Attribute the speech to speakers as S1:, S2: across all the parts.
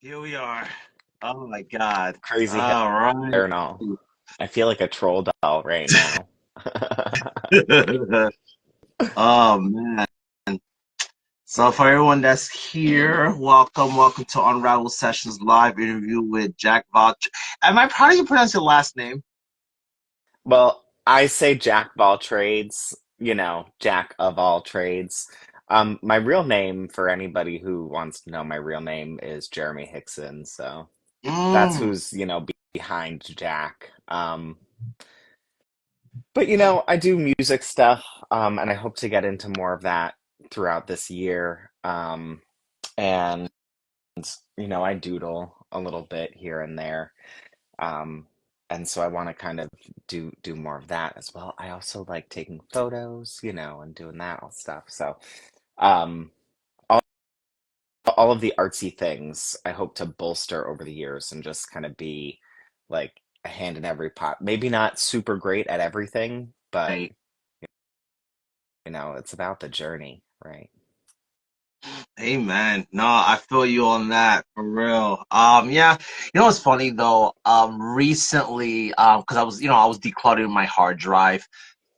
S1: Here we are. Oh my God.
S2: Crazy
S1: All
S2: hair
S1: right.
S2: and all. I feel like a troll doll right now.
S1: Oh man. So for everyone that's here, welcome to Unraveled Sessions live interview with Jack Vouch. How do you pronounce your last name?
S2: Well, I say jack of all trades, jack of all trades. My real name, for anybody who wants to know my real name, is Jeremy Hickson. So that's
S1: Mm,
S2: who's, behind Jack. But I do music stuff, and I hope to get into more of that throughout this year. And I doodle a little bit here and there. Um, and so I want to kind of do more of that as well. I also like taking photos, and doing that all stuff. So um, all, all of the artsy things I hope to bolster over the years and just kind of be like a hand in every pot. Maybe not super great at everything, but
S1: right.
S2: it's about the journey, right?
S1: Amen. No, I feel you on that for real. Yeah. You know what's funny though? Recently, because I was decluttering my hard drive.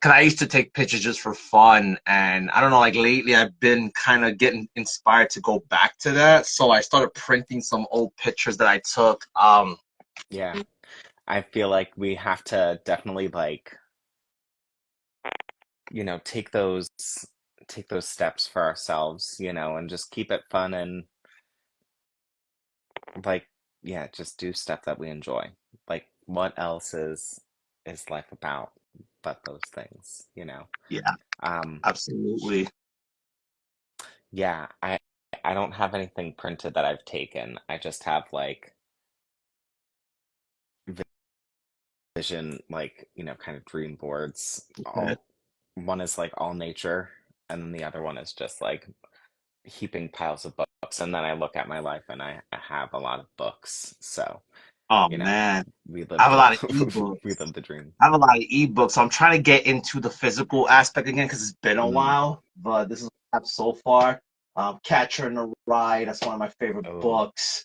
S1: Because I used to take pictures just for fun, and I don't know, like lately I've been kind of getting inspired to go back to that. So I started printing some old pictures that I took.
S2: Yeah. I feel like we have to definitely like, take those steps for ourselves, and just keep it fun and like yeah, just do stuff that we enjoy. Like what else is life about but those things?
S1: Yeah,
S2: Um
S1: absolutely.
S2: yeah, I don't have anything printed that I've taken. I just have like vision, like, kind of dream boards.
S1: Okay.
S2: All one is like all nature, and then the other one is just like heaping piles of books. And then I look at my life and I have a lot of books. So,
S1: Oh
S2: you know,
S1: man,
S2: we
S1: I
S2: live
S1: have a lot of
S2: the we
S1: ebooks.
S2: live the dream.
S1: I have a lot of ebooks. So I'm trying to get into the physical aspect again because it's been a
S2: Mm.
S1: while, but this is what I have so far. Catcher in the Rye, that's one of my favorite
S2: Oh,
S1: books.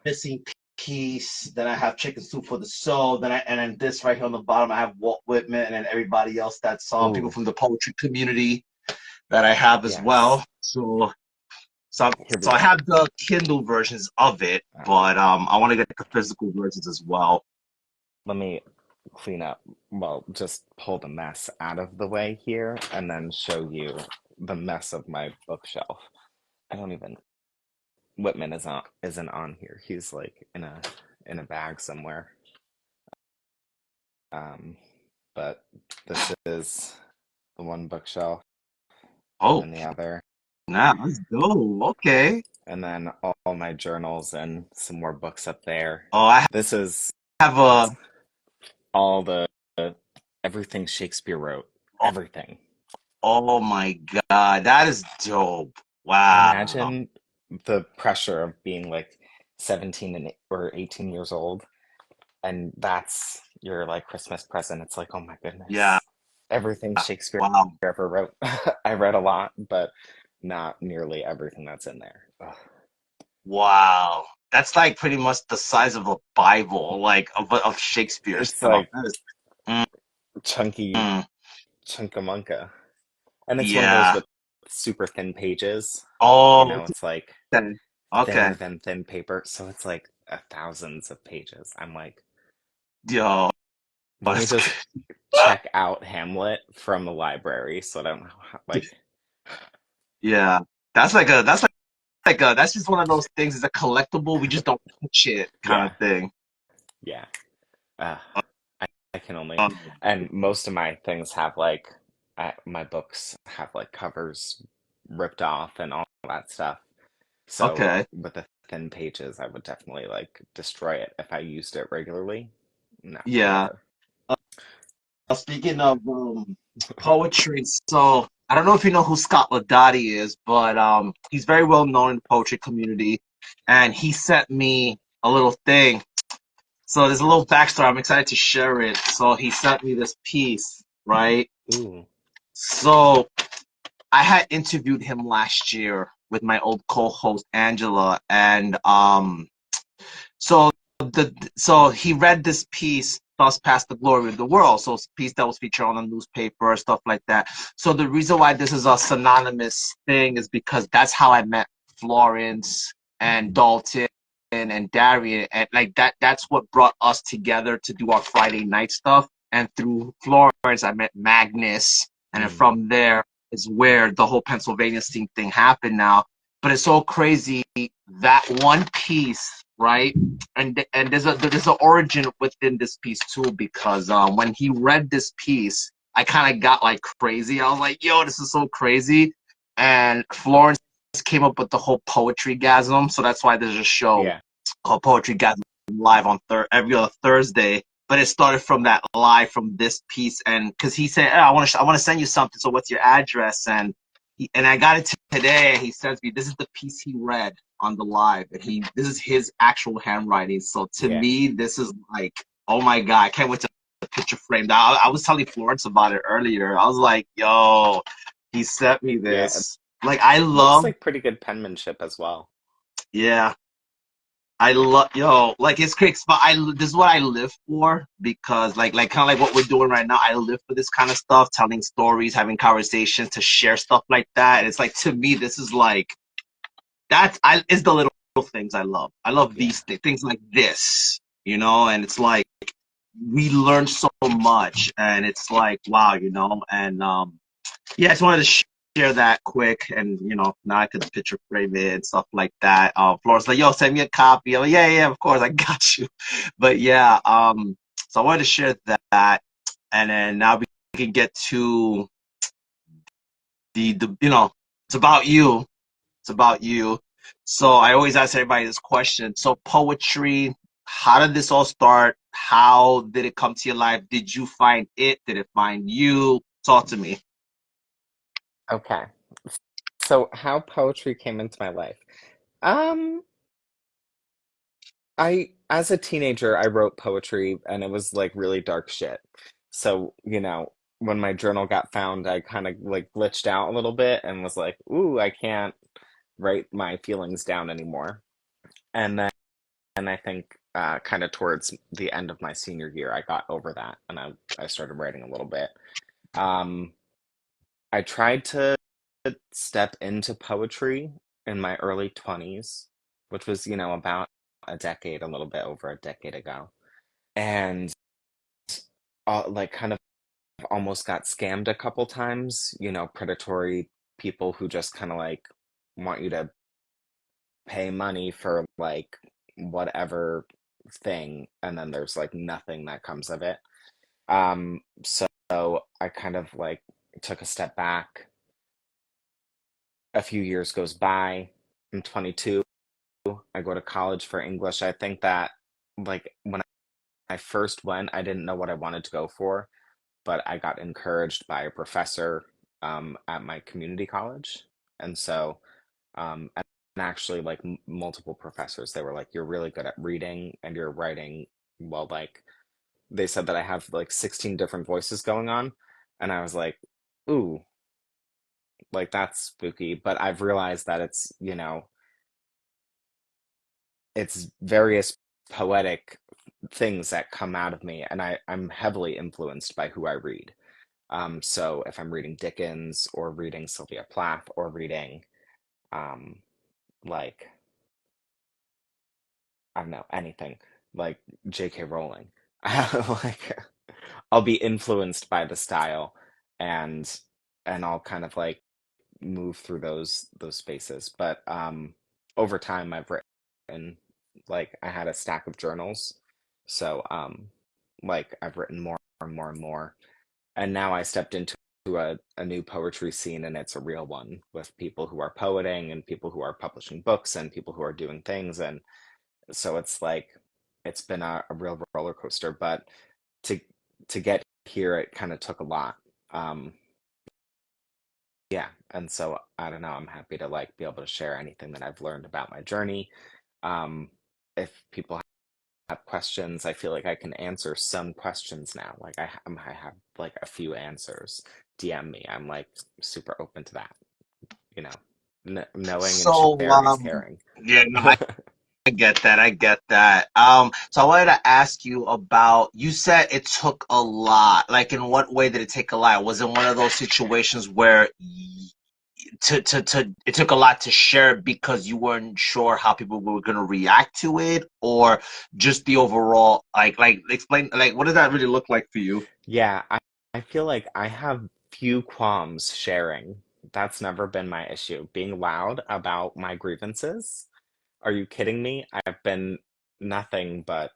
S1: Missing Piece. Then I have Chicken Soup for the Soul. And then this right here on the bottom, I have Walt Whitman and then everybody else that's people
S2: oh,
S1: from the poetry community that I have as
S2: yes.
S1: well. So
S2: Here we
S1: so I
S2: go.
S1: have the Kindle versions of it, but I want to get the physical versions as well.
S2: Let me clean up. Well, just pull the mess out of the way here and then show you the mess of my bookshelf. I don't even Whitman isn't on here. He's like in a bag somewhere. Um, but this is the one bookshelf
S1: Oh,
S2: and the other,
S1: now let's go. Okay.
S2: and then all my journals and some more books up there.
S1: Oh, I
S2: This is
S1: have a.
S2: all the everything Shakespeare wrote.
S1: Oh,
S2: Everything.
S1: oh my God, that is dope. Wow.
S2: Imagine the pressure of being like 17 or 18 years old, and that's your like Christmas present. It's like, oh my
S1: Yeah.
S2: goodness, everything Shakespeare
S1: Wow.
S2: ever wrote. I read a lot, but not nearly everything that's in there. Ugh.
S1: Wow. That's like pretty much the size of a Bible, like of Shakespeare
S2: It's
S1: stuff.
S2: like
S1: That is, mm,
S2: chunky
S1: mm.
S2: chunkamunka. And it's one of those
S1: Yeah.
S2: with super thin pages.
S1: Oh,
S2: It's like
S1: okay. Okay.
S2: thinner than thin paper. So it's like thousands of pages. I'm like,
S1: Yo,
S2: let me
S1: that's
S2: just check out Hamlet from the library so I don't know how, like,
S1: yeah. That's just one of those things. It's a collectible. We just don't touch it kind of
S2: yeah,
S1: thing.
S2: yeah. Uh, I, I can only,
S1: Um,
S2: and most of my things have like, my books have like covers ripped off and all that stuff. So
S1: okay.
S2: with the thin pages, I would definitely like destroy it if I used it regularly. No,
S1: Yeah.
S2: never.
S1: Speaking of poetry, so I don't know if you know who Scott Laudati is, but he's very well known in the poetry community, and he sent me a little thing. So there's a little backstory. I'm excited to share it. So he sent me this piece, right?
S2: Ooh.
S1: So I had interviewed him last year with my old co-host Angela, and So so he read this piece, thus past the glory of the world. So it's a piece that was featured on the newspaper, stuff like that. So the reason why this is a synonymous thing is because that's how I met Florence and Dalton and Darian. And like that's what brought us together to do our Friday night stuff. And through Florence, I met Magnus. And then
S2: Mm,
S1: from there is where the whole Pennsylvania scene thing happened now. But it's so crazy that one piece, right? And there's an origin within this piece too, because when he read this piece, I kind of got like crazy. I was like, "Yo, this is so crazy!" And Florence came up with the whole PoetryGasm, so that's why there's a show
S2: yeah,
S1: called PoetryGasm live on every other Thursday. But it started from that live from this piece, and because he said, I want to send you something. So what's your address?" And I got it today. And he sends me this is the piece he read on the live, and this is his actual handwriting. So to
S2: yeah,
S1: me, this is like, oh my god, I can't wait to the picture frame. I was telling Florence about it earlier. I was like, yo, he sent me
S2: yeah. It
S1: this. Like I
S2: looks
S1: love,
S2: like pretty good penmanship as well.
S1: yeah, I love, yo, like it's crazy, but this is what I live for because like kind of like what we're doing right now. I live for this kind of stuff, telling stories, having conversations, to share stuff like that. And it's like to me, this is like that's I is the little things I love. I love
S2: Yeah.
S1: these things like this, and it's like we learn so much, and it's like wow, and yeah, I just wanted to share that quick, and now I could picture frame it and stuff like that. Flora's like, yo, send me a copy. I'm like, yeah, yeah, of course, I got you. But yeah, so I wanted to share that, and then now we can get to the it's about you. It's about you. So I always ask everybody this question. So poetry, how did this all start? How did it come to your life? Did you find it? Did it find you? Talk to me.
S2: Okay. So how poetry came into my life. Um, as a teenager, I wrote poetry and it was like really dark shit. So, when my journal got found, I kind of like glitched out a little bit and was like, ooh, I can't write my feelings down anymore. And then I think kind of towards the end of my senior year, I got over that and I started writing a little bit. Um, I tried to step into poetry in my early 20s, which was, about a little bit over a decade ago. And like kind of almost got scammed a couple times, predatory people who just kind of like want you to pay money for like whatever thing, and then there's like nothing that comes of it. So I kind of like took a step back. A few years goes by. I'm 22. I go to college for English. I think that like when I first went, I didn't know what I wanted to go for, but I got encouraged by a professor at my community college. And so, and actually like multiple professors, they were like, you're really good at reading and you're writing. Well, like they said that I have like 16 different voices going on. And I was like, ooh, like that's spooky. But I've realized that it's various poetic things that come out of me, and I'm heavily influenced by who I read. So if I'm reading Dickens or reading Sylvia Plath or reading um, like I don't know anything like J.K. Rowling, like I'll be influenced by the style, and I'll kind of like move through those spaces. But over time, I've written like I had a stack of journals, so like I've written more and more and more, and now I stepped into a new poetry scene, and it's a real one with people who are poeting and people who are publishing books and people who are doing things, and so it's like it's been a real roller coaster. But to get here, it kind of took a lot. Um, Yeah, and so I don't know, I'm happy to like be able to share anything that I've learned about my journey. Um, if people have questions, I feel like I can answer some questions now. Like I have like a few answers. DM me. I'm like super open to that, you know. Knowing and
S1: So,
S2: sharing is caring.
S1: yeah, no, get that. I get that. So I wanted to ask you about, you said it took a lot. Like, in what way did it take a lot? Was it one of those situations where it took a lot to share because you weren't sure how people were going to react to it, or just the overall, like explain, like, what does that really look like for you?
S2: Yeah, I feel like I have few qualms sharing. That's never been my issue. Being loud about my grievances. Are you kidding me? I've been nothing but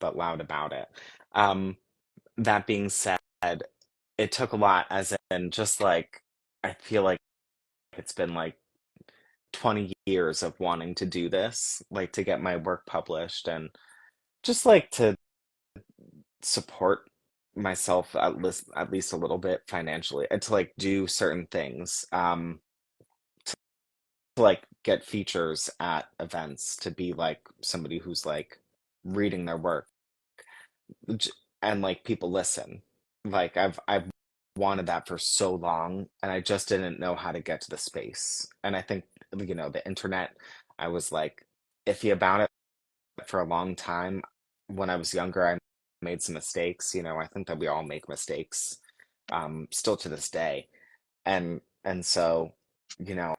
S2: loud about it. Um, that being said, it took a lot, as in just like I feel like it's been like 20 years of wanting to do this, like to get my work published and just like to support myself at least a little bit financially and to like do certain things to like get features at events, to be like somebody who's like reading their work, j- and like people listen. Like I've wanted that for so long and I just didn't know how to get to the space. And I think, the internet, I was like iffy about it for a long time. When I was younger, I made some mistakes. I think that we all make mistakes, still to this day. And so, you know,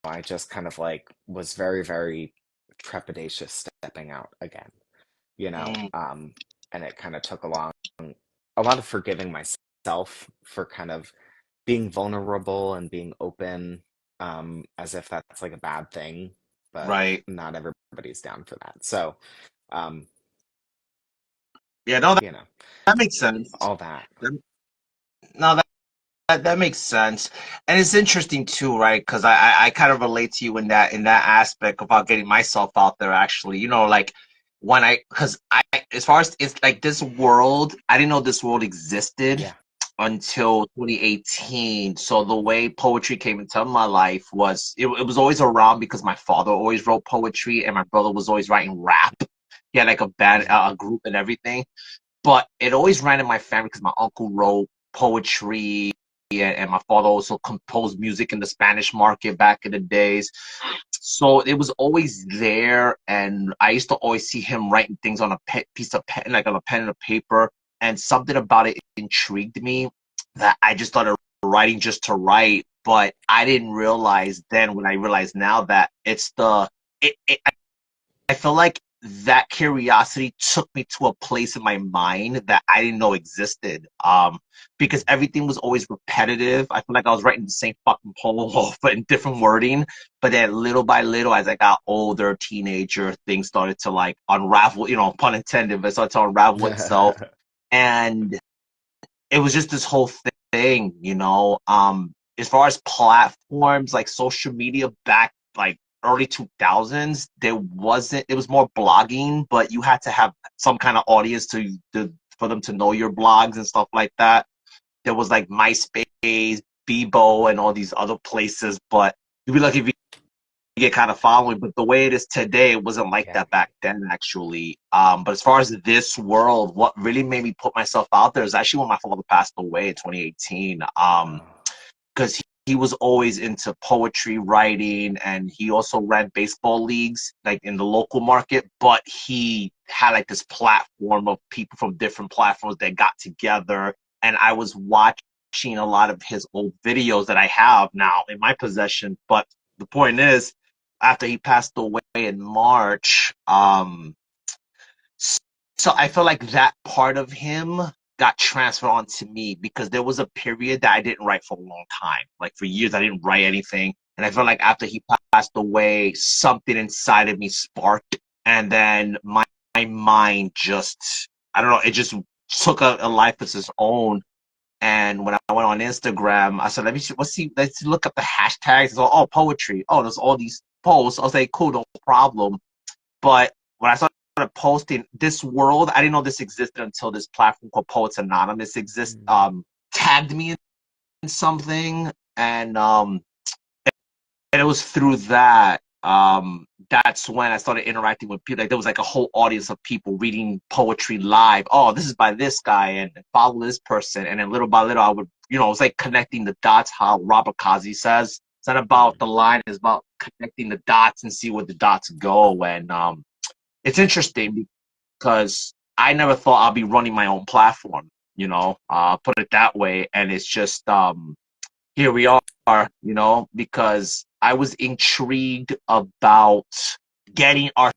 S2: I just kind of like was very, very trepidatious stepping out again, you know.
S1: Mm,
S2: Um, and it kind of took a lot of forgiving myself for kind of being vulnerable and being open, as if that's like a bad thing, but
S1: right.
S2: not everybody's down for that. So, um,
S1: Yeah, no,
S2: you know,
S1: that makes sense.
S2: all that.
S1: No, that makes sense, and it's interesting too, right? Because I kind of relate to you in that aspect about getting myself out there. Actually, like, when because I, as far as it's like this world, I didn't know this world existed
S2: Yeah.
S1: until 2018. So the way poetry came into my life was, it was always around because my father always wrote poetry and my brother was always writing rap. He had like a band,
S2: Mhm.
S1: a group, and everything. But it always ran in my family because my uncle wrote poetry, and my father also composed music in the Spanish market back in the days. So it was always there, and I used to always see him writing things on a piece of pen, like on a pen and a paper, and something about it intrigued me that I just started writing just to write. But I didn't realize then, when I realize now, that it's I feel like that curiosity took me to a place in my mind that I didn't know existed. Because everything was always repetitive. I feel like I was writing the same fucking poem, but in different wording. But then little by little, as I got older, teenager, things started to like unravel, pun intended, but it started to unravel itself. And it was just this whole thing, as far as platforms like social media back like early 2000s, it was more blogging, but you had to have some kind of audience for them to know your blogs and stuff like that. There was like MySpace, Bebo, and all these other places, but you'd be lucky if you get kind of following. But the way it is today, it wasn't like
S2: Yeah.
S1: that back then, actually. But as far as this world, what really made me put myself out there is actually when my father passed away in 2018.
S2: Oh.
S1: Because he was always into poetry writing, and he also ran baseball leagues like in the local market. But he had like this platform of people from different platforms that got together, and I was watching a lot of his old videos that I have now in my possession. But the point is, after he passed away in March, so I feel like that part of him got transferred onto me, because there was a period that I didn't write for a long time. Like, for years, I didn't write anything. And I felt like after he passed away, something inside of me sparked. And then my mind just, I don't know, it just took a life of its own. And when I went on Instagram, I said, let's look up the hashtags. So, oh, poetry. Oh, there's all these posts. I was like, cool, no problem. But when I started posting this world, I didn't know this existed until this platform called Poets Anonymous
S2: Mm.
S1: tagged me in something, and it was through that. That's when I started interacting with people. Like, there was like a whole audience of people reading poetry live. Oh, this is by this guy, and follow this person. And then little by little, I would, it was like connecting the dots. How Robert Kazi says, it's not about
S2: Mhm.
S1: the line, it's about connecting the dots and see where the dots go. And it's interesting because I never thought I'd be running my own platform, put it that way. And it's just here we are, because I was intrigued about getting our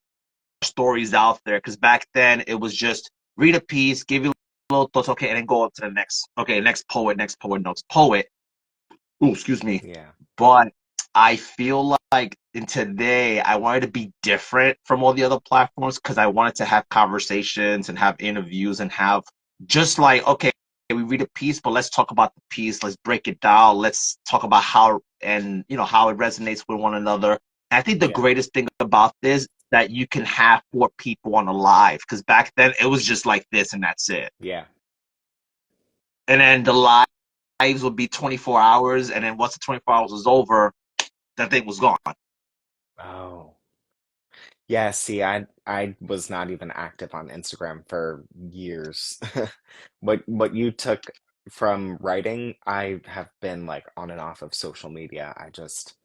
S1: stories out there. Because back then it was just read a piece, give you a little thoughts, okay, and then go up to the next, okay, next poet, next poet, next poet. Oh, excuse me.
S2: Yeah.
S1: But I feel like in today I wanted to be different from all the other platforms because I wanted to have conversations and have interviews and have just like, okay, we read a piece, but let's talk about the piece. Let's break it down. Let's talk about how and how it resonates with one another. And I think the
S2: Yeah.
S1: greatest thing about this that you can have 4 people on a live because back then it was just like this and that's it.
S2: Yeah.
S1: And then the lives would be 24 hours, and then once the 24 hours was over, that thing was gone.
S2: Oh. Yeah, see, I was not even active on Instagram for years. What you took from writing, I have been like on and off of social media. I just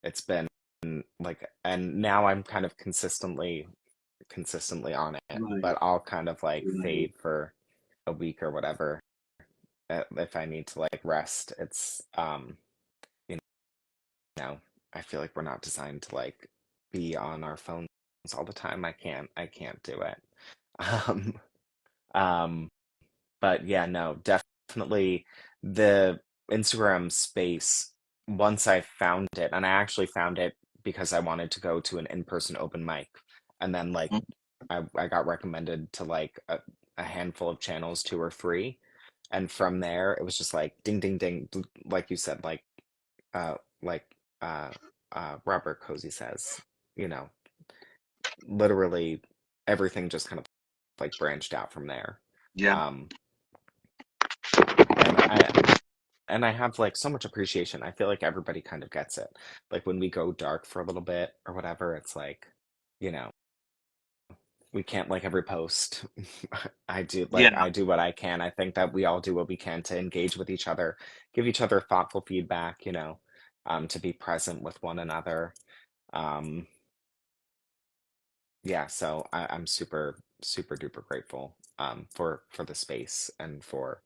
S2: it's been like, and now I'm kind of consistently on it,
S1: Right,
S2: but I'll kind of like
S1: right.
S2: fade for a week or whatever if I need to like rest. It's you know, I feel like we're not designed to like be on our phones all the time. I can't do it. Um, um, but yeah, no, definitely the Instagram space, once I found it, and I actually found it because I wanted to go to an in-person open mic. And then like
S1: Mm,
S2: I got recommended to like a handful of channels, 2 or 3. And from there it was just like ding ding ding, like you said, uh like uh Robert Cozy says, you know, literally everything just kind of like branched out from there.
S1: yeah,
S2: Um and I have like so much appreciation. I feel like everybody kind of gets it. Like when we go dark for a little bit or whatever, it's like, you know, we can't like every post.
S1: yeah,
S2: I do what I can. I think that we all do what we can to engage with each other, give each other thoughtful feedback, to be present with one another. Um, yeah, so I'm super, super duper grateful for the space and for,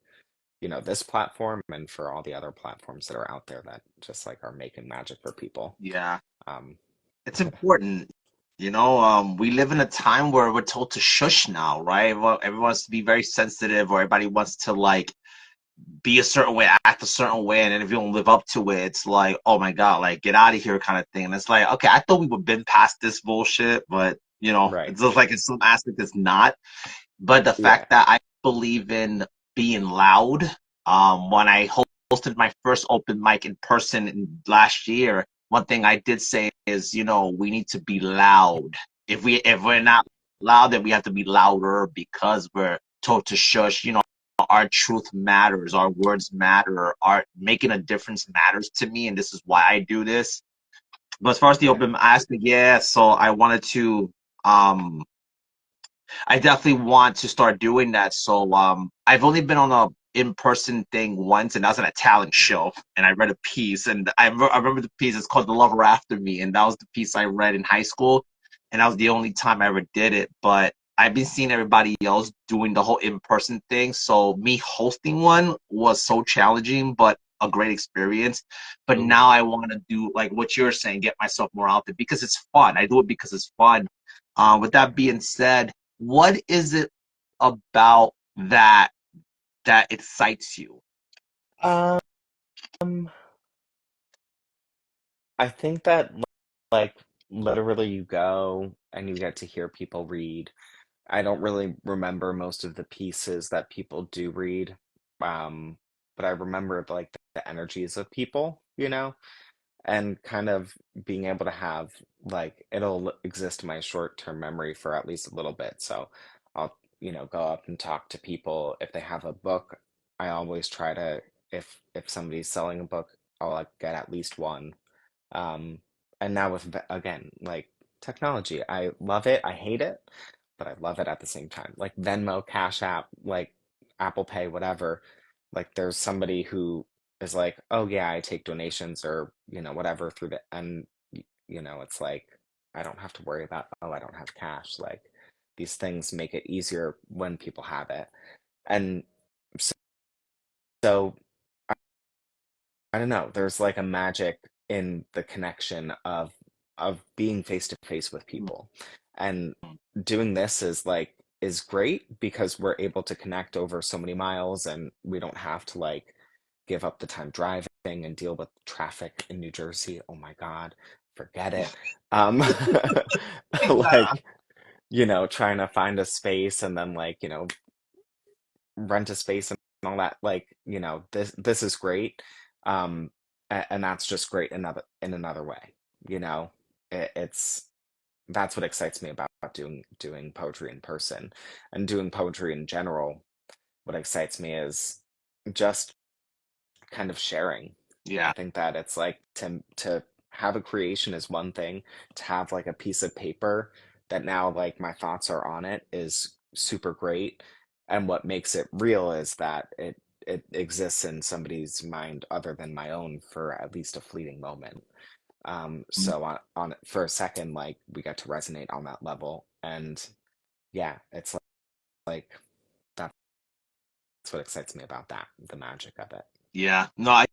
S2: this platform and for all the other platforms that are out there that just like are making magic for people.
S1: yeah.
S2: Um,
S1: It's important. We live in a time where we're told to shush now, right? Well, everyone wants to be very sensitive, or everybody wants to like be a certain way, act a certain way, and then if you don't live up to it, it's like, oh my God, like get out of here kind of thing. And it's like, okay, I thought we would been past this bullshit, but
S2: right.
S1: it's just like in some aspect it's not. But the
S2: Yeah.
S1: fact that I believe in being loud, when I hosted my first open mic in person last year, one thing I did say is, we need to be loud. If we're not loud, then we have to be louder because we're told to shush. Our truth matters, our words matter, our making a difference matters to me, and this is why I do this. But as far as the
S2: Yeah.
S1: open aspect, yeah, so um I definitely want to start doing that. So I've only been on a in-person thing once, and that was at a talent
S2: Mhm.
S1: show. And I read a piece, and I remember the piece. It's called "The Lover After Me," and that was the piece I read in high school, and that was the only time I ever did it. But I've been seeing everybody else doing the whole in-person thing, so me hosting one was so challenging, but a great experience. But
S2: Ooh.
S1: now I want to do like what you're saying, get myself more out there because it's fun. I do it because it's fun. With that
S2: Yeah.
S1: being said, what is it about that excites you?
S2: Um, I think that like literally you go and you get to hear people read. I don't really remember most of the pieces that people do read. Um, but I remember like the energies of people, and kind of being able to have like it'll exist in my short-term memory for at least a little bit. So I'll, go up and talk to people. If they have a book, I always try to, if somebody's selling a book, I'll like get at least one. Um, and now with again, like technology, I love it, I hate it, but I love it at the same time. Like Venmo, Cash App, like Apple Pay, whatever. Like there's somebody who is like, oh yeah, I take donations or whatever through the and it's like I don't have to worry about, oh, I don't have cash. Like these things make it easier when people have it. And so I don't know, there's like a magic in the connection of being face to face with people. And doing this is great because we're able to connect over so many miles and we don't have to like give up the time driving and deal with traffic in New Jersey. Oh my God, forget it. Um
S1: Yeah.
S2: like, trying to find a space and then like, rent a space and all that. Like, this is great. Um and that's just great in another way. You know, it's that's what excites me about doing poetry in person and doing poetry in general. What excites me is just kind of sharing. I
S1: Yeah.
S2: think that it's like to have a creation is one thing, to have like a piece of paper that now like my thoughts are on it is super great. And what makes it real is that it exists in somebody's mind other than my own for at least a fleeting moment. So on for a second, like we get to resonate on that level. And yeah, it's like that's what excites me about that, the magic of it.
S1: Yeah. No, I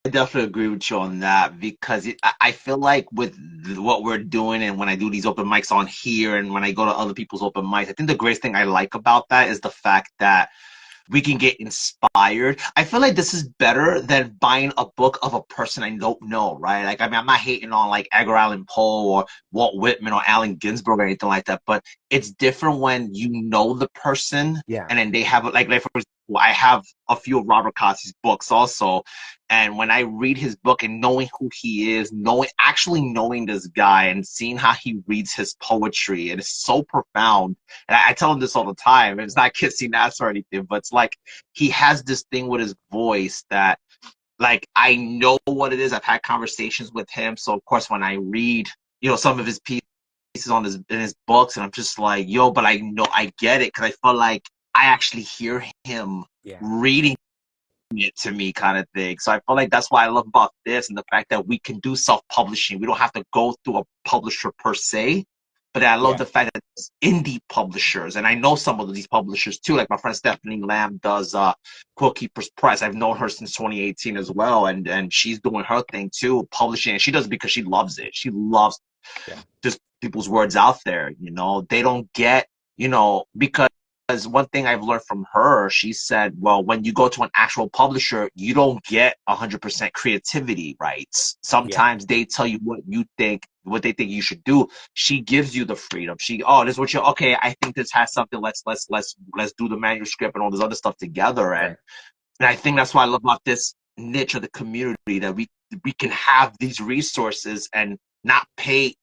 S1: definitely agree with you on that because I feel like with what we're doing and when I do these open mics on here and when I go to other people's open mics, I think the greatest thing I like about that is the fact that we can get inspired. I feel like this is better than buying a book of a person I don't know, right? Like, I mean, I'm not hating on like Edgar Allan Poe or Walt Whitman or Allen Ginsberg or anything like that, but it's different when you know the person
S2: Yeah,
S1: and then they have like for example, I have a few of Robert Kossy's books also, and when I read his book and knowing who he is, actually knowing this guy and seeing how he reads his poetry, it is so profound. And I tell him this all the time. And it's not kissing ass or anything, but it's like he has this thing with his voice that, like, I know what it is. I've had conversations with him. So, of course, when I read, some of his pieces in his books, and I'm just like, yo, but I know I get it because I feel like I actually hear him
S2: yeah,
S1: reading it to me kind of thing. So I feel like that's why I love about this and the fact that we can do self-publishing. We don't have to go through a publisher per se. But I love
S2: yeah,
S1: the fact that it's indie publishers. And I know some of these publishers too. Like my friend Stephanie Lamb does Quill Keepers Press. I've known her since 2018 as well. And she's doing her thing too, publishing. And she does it because she loves it. She loves
S2: yeah,
S1: just people's words out there. They don't get, because one thing I've learned from her, she said, well, when you go to an actual publisher, you don't get 100% creativity rights.
S2: yeah,
S1: Sometimes they tell you what they think you should do. She gives you the freedom. Oh, this is what okay, I think this has something. Let's do the manuscript and all this other stuff together. And
S2: right.
S1: and I think that's what I love about this niche of the community, that we can have these resources and not pay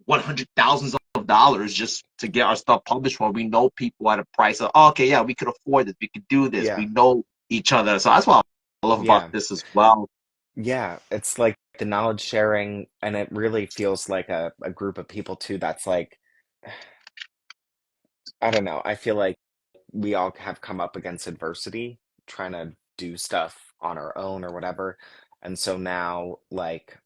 S1: $100,000 just to get our stuff published when we know people at a price of, oh, okay, yeah, we could afford this, we could do this, we
S2: Yeah,
S1: know each other. So that's what I love about
S2: yeah,
S1: this as well.
S2: yeah. It's like the knowledge sharing, and it really feels like a group of people too that's like, I don't know. I feel like we all have come up against adversity trying to do stuff on our own or whatever. And so now, like,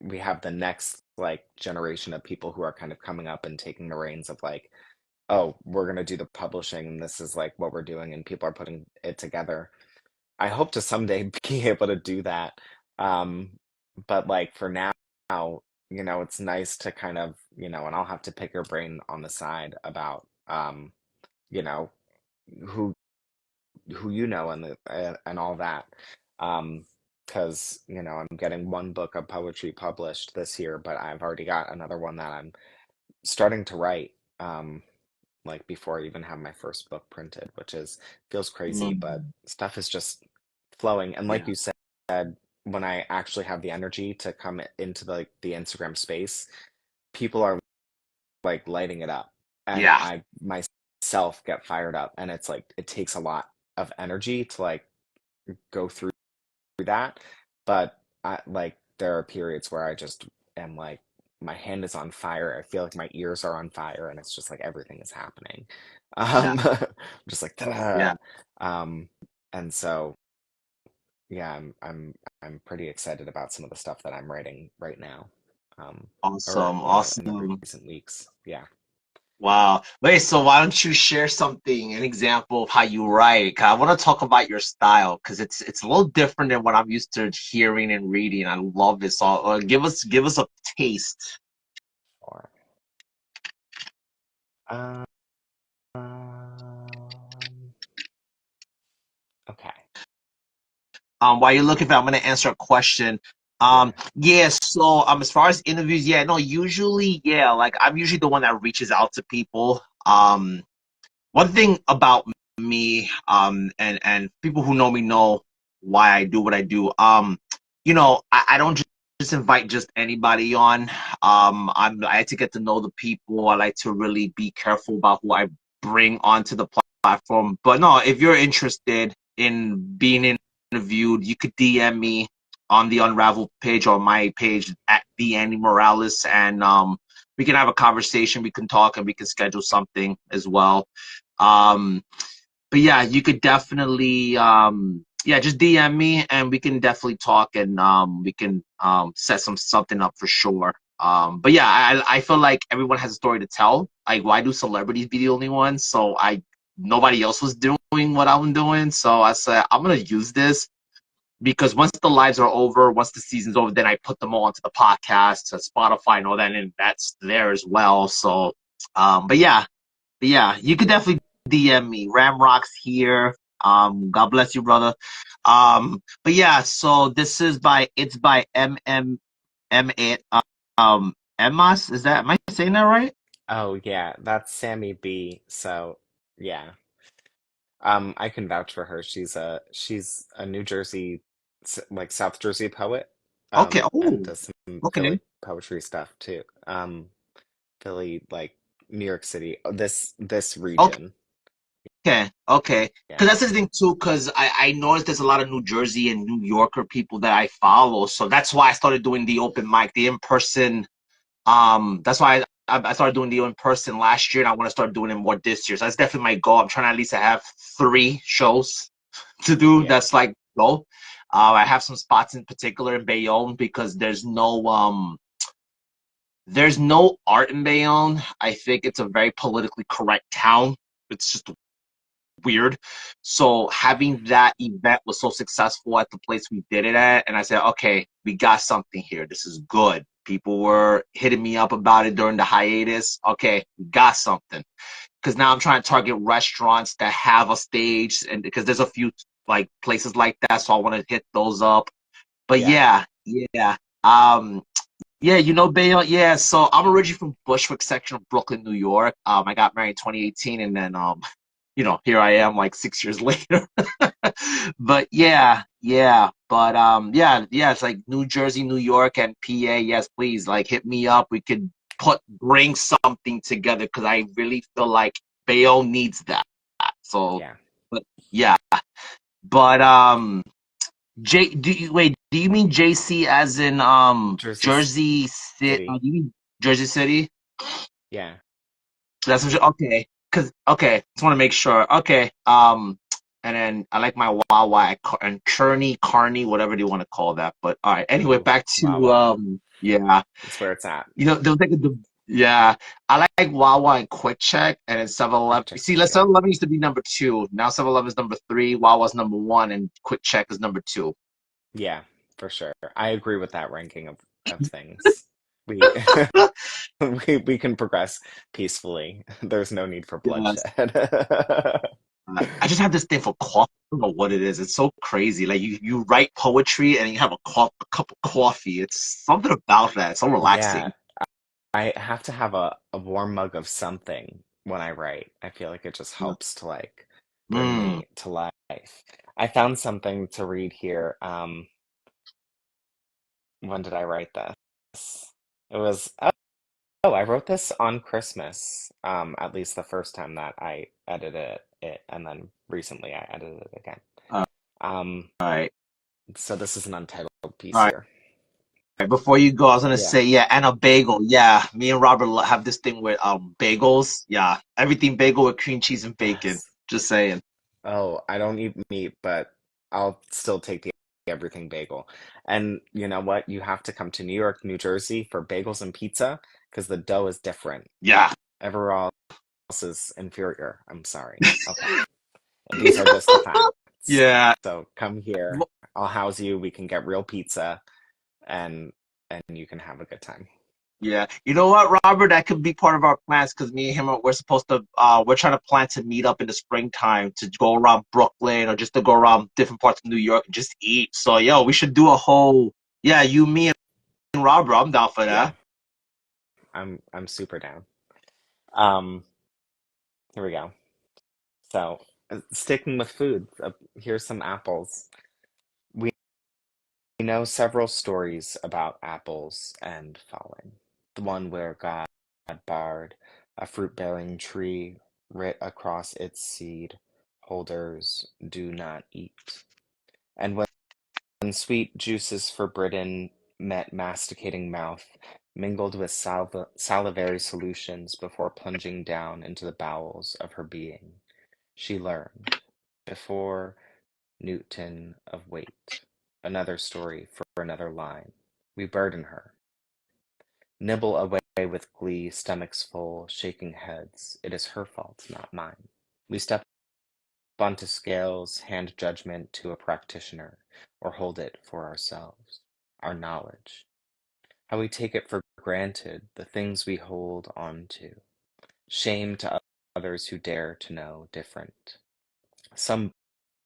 S2: we have the next like generation of people who are kind of coming up and taking the reins of like, oh, we're gonna do the publishing, and this is like what we're doing, and people are putting it together. I hope to someday be able to do that. Um, but like for now, it's nice to kind of, and I'll have to pick your brain on the side about, you know, who and all that. Because, I'm getting one book of poetry published this year, but I've already got another one that I'm starting to write. Like before I even have my first book printed, which is feels crazy, but
S1: Mm,
S2: stuff is just flowing. And like
S1: yeah,
S2: you said, when I actually have the energy to come into the Instagram space, people are like lighting it up, and
S1: yeah,
S2: I myself get fired up, and it's like it takes a lot of energy to like go through that. But there are periods where I just am like my hand is on fire. I feel like my ears are on fire and it's just like everything is happening.
S1: yeah,
S2: Just like
S1: yeah.
S2: ta-da. Um and so yeah, I'm pretty excited about some of the stuff that I'm writing right now. um, or
S1: Awesome,
S2: in the
S1: awesome.
S2: recent weeks. Yeah,
S1: Wow. Wait, so why don't you share something, an example of how you write? 'Cause I want to talk about your style because it's a little different than what I'm used to hearing and reading. I love it. So give us a taste.
S2: or um, okay,
S1: While you're looking for, I'm gonna answer a question.
S2: yeah,
S1: Yeah. So as far as interviews, yeah, no, usually, yeah, like I'm usually the one that reaches out to people. One thing about me, and people who know me know why I do what I do. I don't just invite just anybody on. I like to get to know the people. I like to really be careful about who I bring onto the platform. But no, if you're interested in being interviewed, you could DM me on the Unravel page or my page at the Andy Morales, and we can have a conversation. We can talk, and we can schedule something as well. Um, but yeah, you could definitely yeah, just DM me and we can definitely talk, and we can set something up for sure. But yeah, I feel like everyone has a story to tell. Like, why do celebrities be the only ones? So nobody else was doing what I'm doing. So I said I'm gonna use this because once the lives are over, once the season's over, then I put them all onto the podcast, to Spotify and all that, and that's there as well. So but yeah, you could definitely DM me. Ramrock's here. God bless you, brother. But yeah, so this is by M Emas. Is that, am I saying that right?
S2: oh yeah, that's Sammy B. So yeah, I can vouch for her. She's a New Jersey, like South Jersey poet,
S1: Okay.
S2: and
S1: Oh,
S2: does some
S1: okay.
S2: Philly poetry stuff too. Philly, like New York City, this
S1: Okay.
S2: region.
S1: Okay.
S2: Yeah,
S1: Because that's the thing too. Because I noticed there's a lot of New Jersey and New Yorker people that I follow, so that's why I started doing the open mic, the in person. That's why I started doing the in person last year, and I want to start doing it more this year. So that's definitely my goal. I'm trying to at least have 3 shows to do.
S2: yeah,
S1: That's like goal. I have some spots in particular in Bayonne because there's no art in Bayonne. I think it's a very politically correct town. It's just weird. So having that event was so successful at the place we did it at, and I said, okay, we got something here. This is good. People were hitting me up about it during the hiatus. Okay, we got something. Because now I'm trying to target restaurants that have a stage, and because there's a few like places like that, so I want to hit those up. But
S2: yeah.
S1: yeah. Yeah, Bayonne. Yeah, so I'm originally from Bushwick section of Brooklyn, New York. I got married in 2018, and then here I am like 6 years later. But yeah. But yeah, it's like New Jersey, New York, and PA. Yes, please, like hit me up. We could bring something together because I really feel like Bayonne needs that. So,
S2: Yeah,
S1: but yeah, but do you mean JC as in
S2: Jersey
S1: Jersey City?
S2: City.
S1: Do you mean Jersey City?
S2: Yeah.
S1: That's what okay. Cause okay, just want to make sure. Okay. And then I like my Wawa and Kearney, Carney, whatever you want to call that. But all right. Anyway,
S2: Ooh,
S1: back to
S2: Wawa.
S1: yeah.
S2: That's where it's at.
S1: There was like yeah. I like Wawa and Quick Check, and then 7-Eleven.
S2: Quick check's
S1: See,
S2: pretty
S1: like
S2: good.
S1: 7-Eleven used to be number two. Now 7-Eleven is number three. Wawa's number one, and Quick Check is number two.
S2: Yeah, for sure. I agree with that ranking of things. We we can progress peacefully. There's no need for
S1: Yes.
S2: bloodshed.
S1: I just have this thing for coffee. I don't know what it is. It's so crazy. Like you write poetry and you have a cup of coffee. It's something about that. It's so
S2: Yeah,
S1: relaxing.
S2: I have to have a warm mug of something when I write. I feel like it just
S1: Yeah.
S2: helps to like bring
S1: Mm.
S2: me to life. I found something to read here. When did I write this? It was oh, I wrote this on Christmas. At least the first time that I edited it, and then recently I edited it again.
S1: All
S2: Um,
S1: right.
S2: so this is an untitled piece
S1: All right.
S2: here.
S1: Before you go, I was gonna
S2: Yeah.
S1: say, yeah, and a bagel. Yeah, me and Robert have this thing with bagels. Yeah, everything bagel with cream cheese and bacon.
S2: Yes.
S1: Just saying.
S2: Oh, I don't eat meat, but I'll still take the everything bagel. And you know what? You have to come to New York, New Jersey for bagels and pizza because the dough is different.
S1: Yeah.
S2: Everywhere else is inferior. I'm sorry. Okay. These are just the facts.
S1: Yeah.
S2: So come here. I'll house you. We can get real pizza and you can have a good time.
S1: Yeah. You know what, Robert? That could be part of our plans because me and him we're supposed to we're trying to plan to meet up in the springtime to go around Brooklyn or just to go around different parts of New York and just eat. So yo, we should do a whole yeah, you, me, and Robert. I'm down for
S2: Yeah,
S1: that.
S2: I'm super down. Um, Here we go. So, sticking with food, here's some apples. We know several stories about apples and falling. The one where God barred a fruit-bearing tree, writ across its seed holders, "Do not eat." And when sweet juices forbidden met masticating mouth, mingled with salivary solutions before plunging down into the bowels of her being, she learned, before Newton of weight. Another story for another line. We burden her. Nibble away with glee, stomachs full, shaking heads. It is her fault, not mine. We step onto scales, hand judgment to a practitioner, or hold it for ourselves. Our knowledge. How we take it for granted, the things we hold on to. Shame to others who dare to know different. Some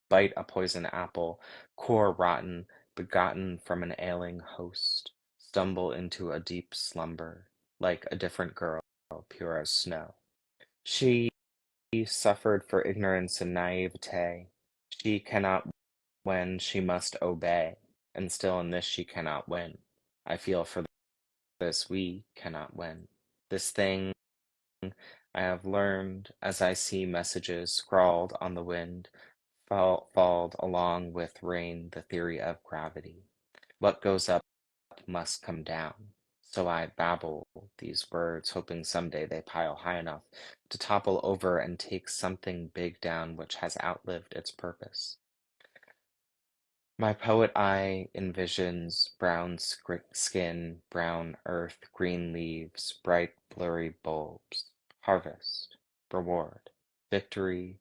S2: bite a poison apple, core rotten, begotten from an ailing host, stumble into a deep slumber, like a different girl, pure as snow. She suffered for ignorance and naivete. She cannot when she must obey, and still in this she cannot win. I feel for this we cannot win. This thing I have learned as I see messages scrawled on the wind followed along with rain the theory of gravity. What goes up must come down. So I babble these words, hoping someday they pile high enough to topple over and take something big down which has outlived its purpose. My poet eye envisions brown skin, brown earth, green leaves, bright blurry bulbs, harvest, reward, victory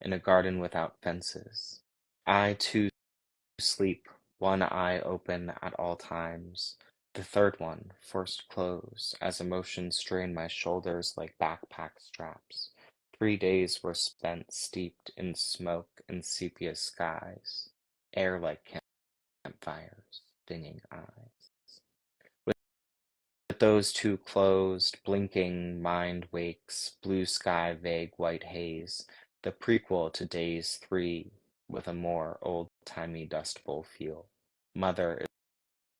S2: in a garden without fences. I too sleep, one eye open at all times, the third one forced close as emotions strain my shoulders like backpack straps. 3 days were spent steeped in smoke and sepia skies, air like campfires, stinging eyes. With those two closed, blinking, mind wakes, blue sky, vague white haze, the prequel to Days 3 with a more old-timey Dust Bowl feel. Mother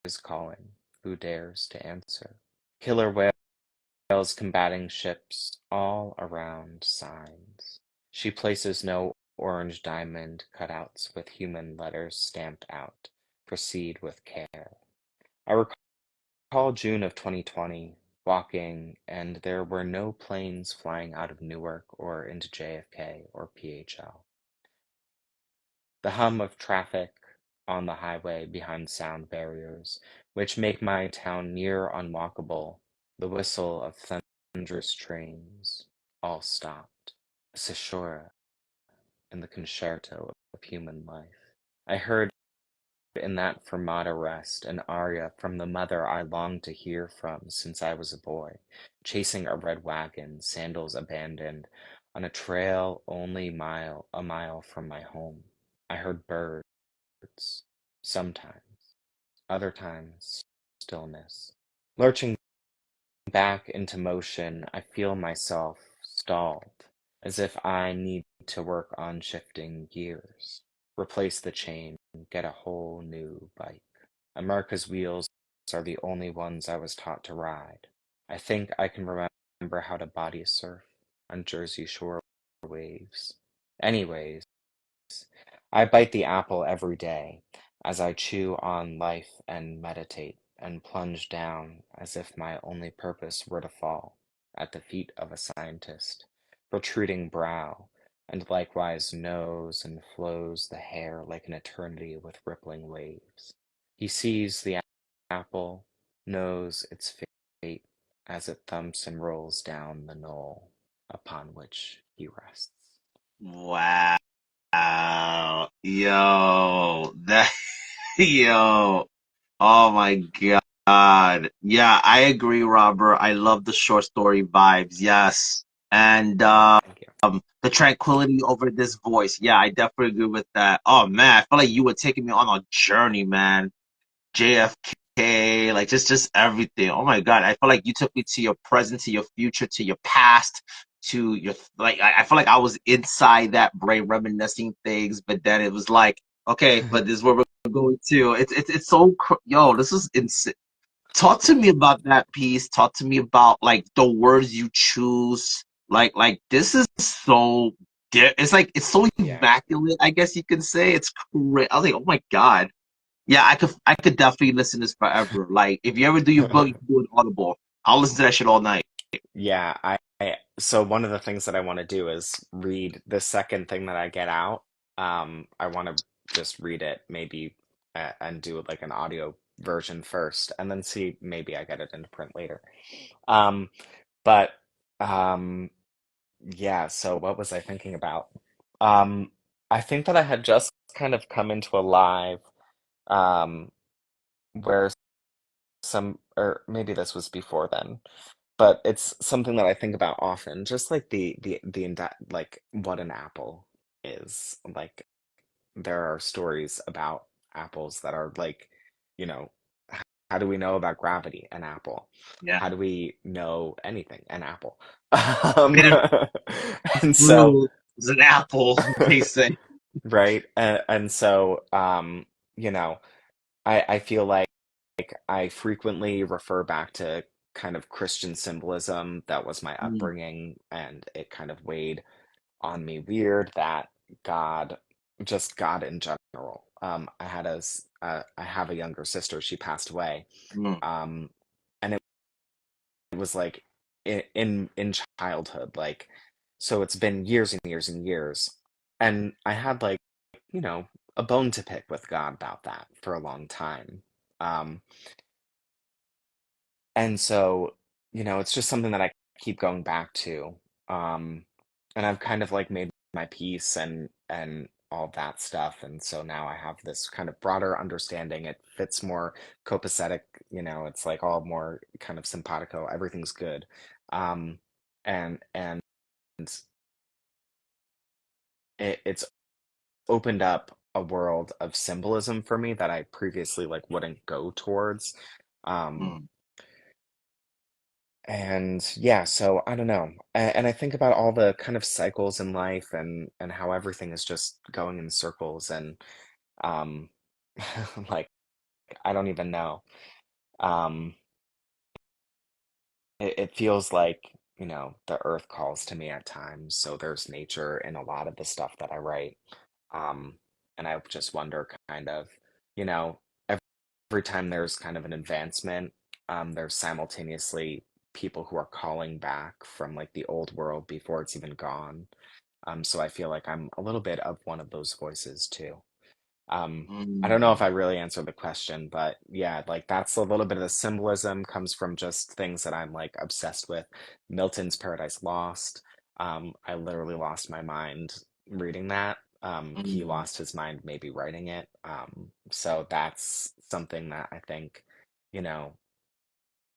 S2: is calling. Who dares to answer? Killer whales combating ships all around signs. She places no orange diamond cutouts with human letters stamped out. Proceed with care. I recall June of 2020, walking, and there were no planes flying out of Newark or into JFK or PHL. The hum of traffic on the highway behind sound barriers, which make my town near unwalkable, the whistle of thunderous trains, all stopped. Caesura in the concerto of human life. I heard in that fermata rest an aria from the mother I longed to hear from since I was a boy, chasing a red wagon, sandals abandoned, on a trail only a mile from my home. I heard birds, sometimes, other times, stillness. Lurching back into motion, I feel myself stalled, as if I need to work on shifting gears, replace the chain, get a whole new bike. America's wheels are the only ones I was taught to ride. I think I can remember how to body surf on Jersey Shore waves. Anyways, I bite the apple every day as I chew on life and meditate and plunge down as if my only purpose were to fall at the feet of a scientist, protruding brow, and likewise knows and flows the hair like an eternity with rippling waves. He sees the apple, knows its fate as it thumps and rolls down the knoll upon which he rests.
S1: Wow. Yo, that, yo. Oh my God. Yeah, I agree, Robert. I love the short story vibes. Yes. And
S2: Thank you.
S1: the tranquility over this voice. Yeah, I definitely agree with that. Oh man, I feel like you were taking me on a journey, man. JFK, like just everything. Oh my God, I feel like you took me to your present, to your future, to your past, to your like. I feel like I was inside that brain reminiscing things, but then it was like, okay, but this is where we're going to. It's so yo, this is insane. Talk to me about that piece. Talk to me about like the words you choose. This is so. It's like it's so
S2: Yeah.
S1: immaculate. I guess you can say it's great. I was like, oh my God. Yeah, I could definitely listen to this forever. Like if you ever do your book, you can do it audible. I'll listen to that shit all night.
S2: Yeah, so one of the things that I want to do is read the second thing that I get out. I want to just read it maybe and do like an audio version first and then see maybe I get it into print later. Um, but um yeah, so what was I thinking about? Um, I think that I had just kind of come into a live um where some, or maybe this was before then, but it's something that I think about often, just like like what an apple is. Like there are stories about apples that are like, you know, how do we know about gravity? An apple.
S1: Yeah,
S2: How do we know anything? An apple. Um,
S1: bit of
S2: and so,
S1: fruit, is an apple. They say.
S2: right? And so, you know, I feel like I frequently refer back to kind of Christian symbolism. That was my
S1: Mm,
S2: upbringing, and it kind of weighed on me weird that God, just God in general. I have a younger sister. She passed away,
S1: mm,
S2: um, and it was like in childhood, like so it's been years and years and years, and I had like you know a bone to pick with God about that for a long time. Um, And so, it's just something that I keep going back to. Um, and I've kind of like made my peace and all that stuff. And so now I have this kind of broader understanding. It fits more copacetic, it's like all more kind of simpatico. Everything's good. Um, and it's opened up a world of symbolism for me that I previously like wouldn't go towards. Um,
S1: mm,
S2: And yeah, so I don't know. And I think about all the kind of cycles in life and how everything is just going in circles and um like I don't even know. Um it feels like, the earth calls to me at times. So there's nature in a lot of the stuff that I write. Um and I just wonder kind of, you know, every time there's kind of an advancement, there's simultaneously people who are calling back from like the old world before it's even gone. So I feel like I'm a little bit of one of those voices too. I don't know if
S1: mm,
S2: I really answered the question, but yeah, like that's a little bit of the symbolism comes from just things that I'm like obsessed with. Milton's Paradise Lost. I literally lost my mind reading that. He
S1: mm,
S2: lost his mind maybe writing it. So that's something that I think, you know,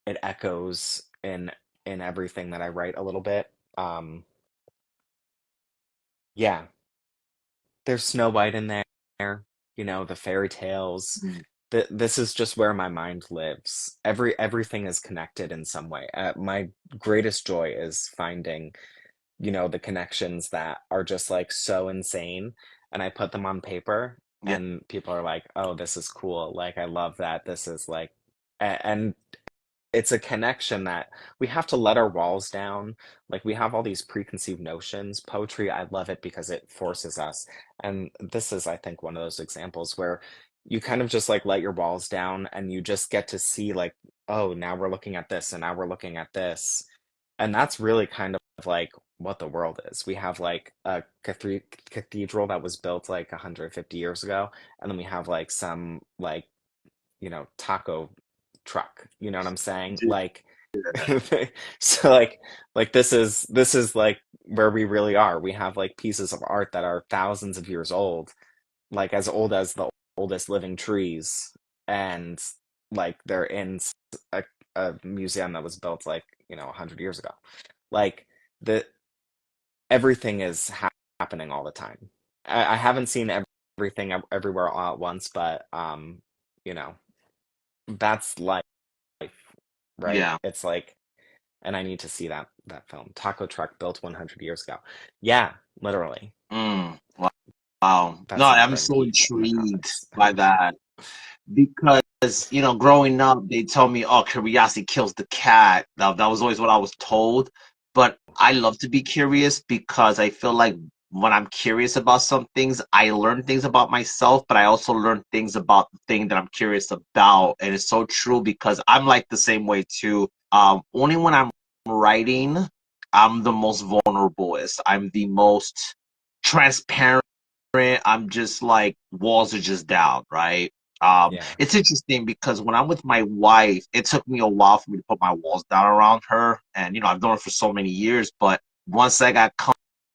S2: it echoes in everything that I write a little bit. Um, yeah, there's Snow White in there, the fairy tales.
S1: mm.
S2: This is just where my mind lives. Everything is connected in some way. My greatest joy is finding, the connections that are just like so insane, and I put them on paper,
S1: Yeah.
S2: and people are like, "Oh, this is cool. Like, I love that. This is like," and it's a connection that we have to let our walls down. Like we have all these preconceived notions. Poetry, I love it because it forces us. And this is, I think, one of those examples where you kind of just like let your walls down and you just get to see like, oh, now we're looking at this and now we're looking at this. And that's really kind of like what the world is. We have like a cathedral that was built like 150 years ago, and then we have like some like, taco truck. You know what I'm saying? Like so like this is like where we really are. We have like pieces of art that are thousands of years old, like as old as the oldest living trees, and like they're in a, a museum that was built like 100 years ago. Like the everything is happening all the time. I haven't seen everything everywhere all at once, but you know, that's life, right?
S1: Yeah.
S2: It's like, and I need to see that film. Taco truck built 100 years ago. Yeah, literally.
S1: Mm. Wow. No,
S2: That's
S1: I'm
S2: somewhere in
S1: so
S2: the
S1: intrigued
S2: comments.
S1: by that because, growing up, they told me, oh, curiosity kills the cat. That was always what I was told. But I love to be curious because I feel like when I'm curious about some things, I learn things about myself, but I also learn things about the thing that I'm curious about. And it's so true because I'm like the same way too. Only when I'm writing, I'm the most vulnerable. I'm the most transparent. I'm just like walls are just down, right?
S2: Yeah,
S1: It's interesting because when I'm with my wife, it took me a while for me to put my walls down around her, and I've known her for so many years. But once I got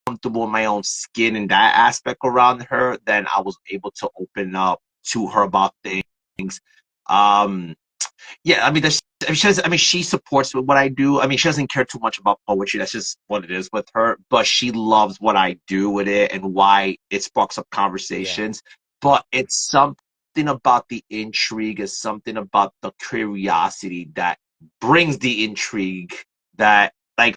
S1: comfortable in my own skin and that aspect around her, then I was able to open up to her about things. Um, yeah, I mean, she supports what I do. I mean, she doesn't care too much about poetry. That's just what it is with her. But she loves what I do with it and why it sparks up
S2: yeah,
S1: conversations. But it's something about the intrigue, it's something about the curiosity that brings the intrigue that, like,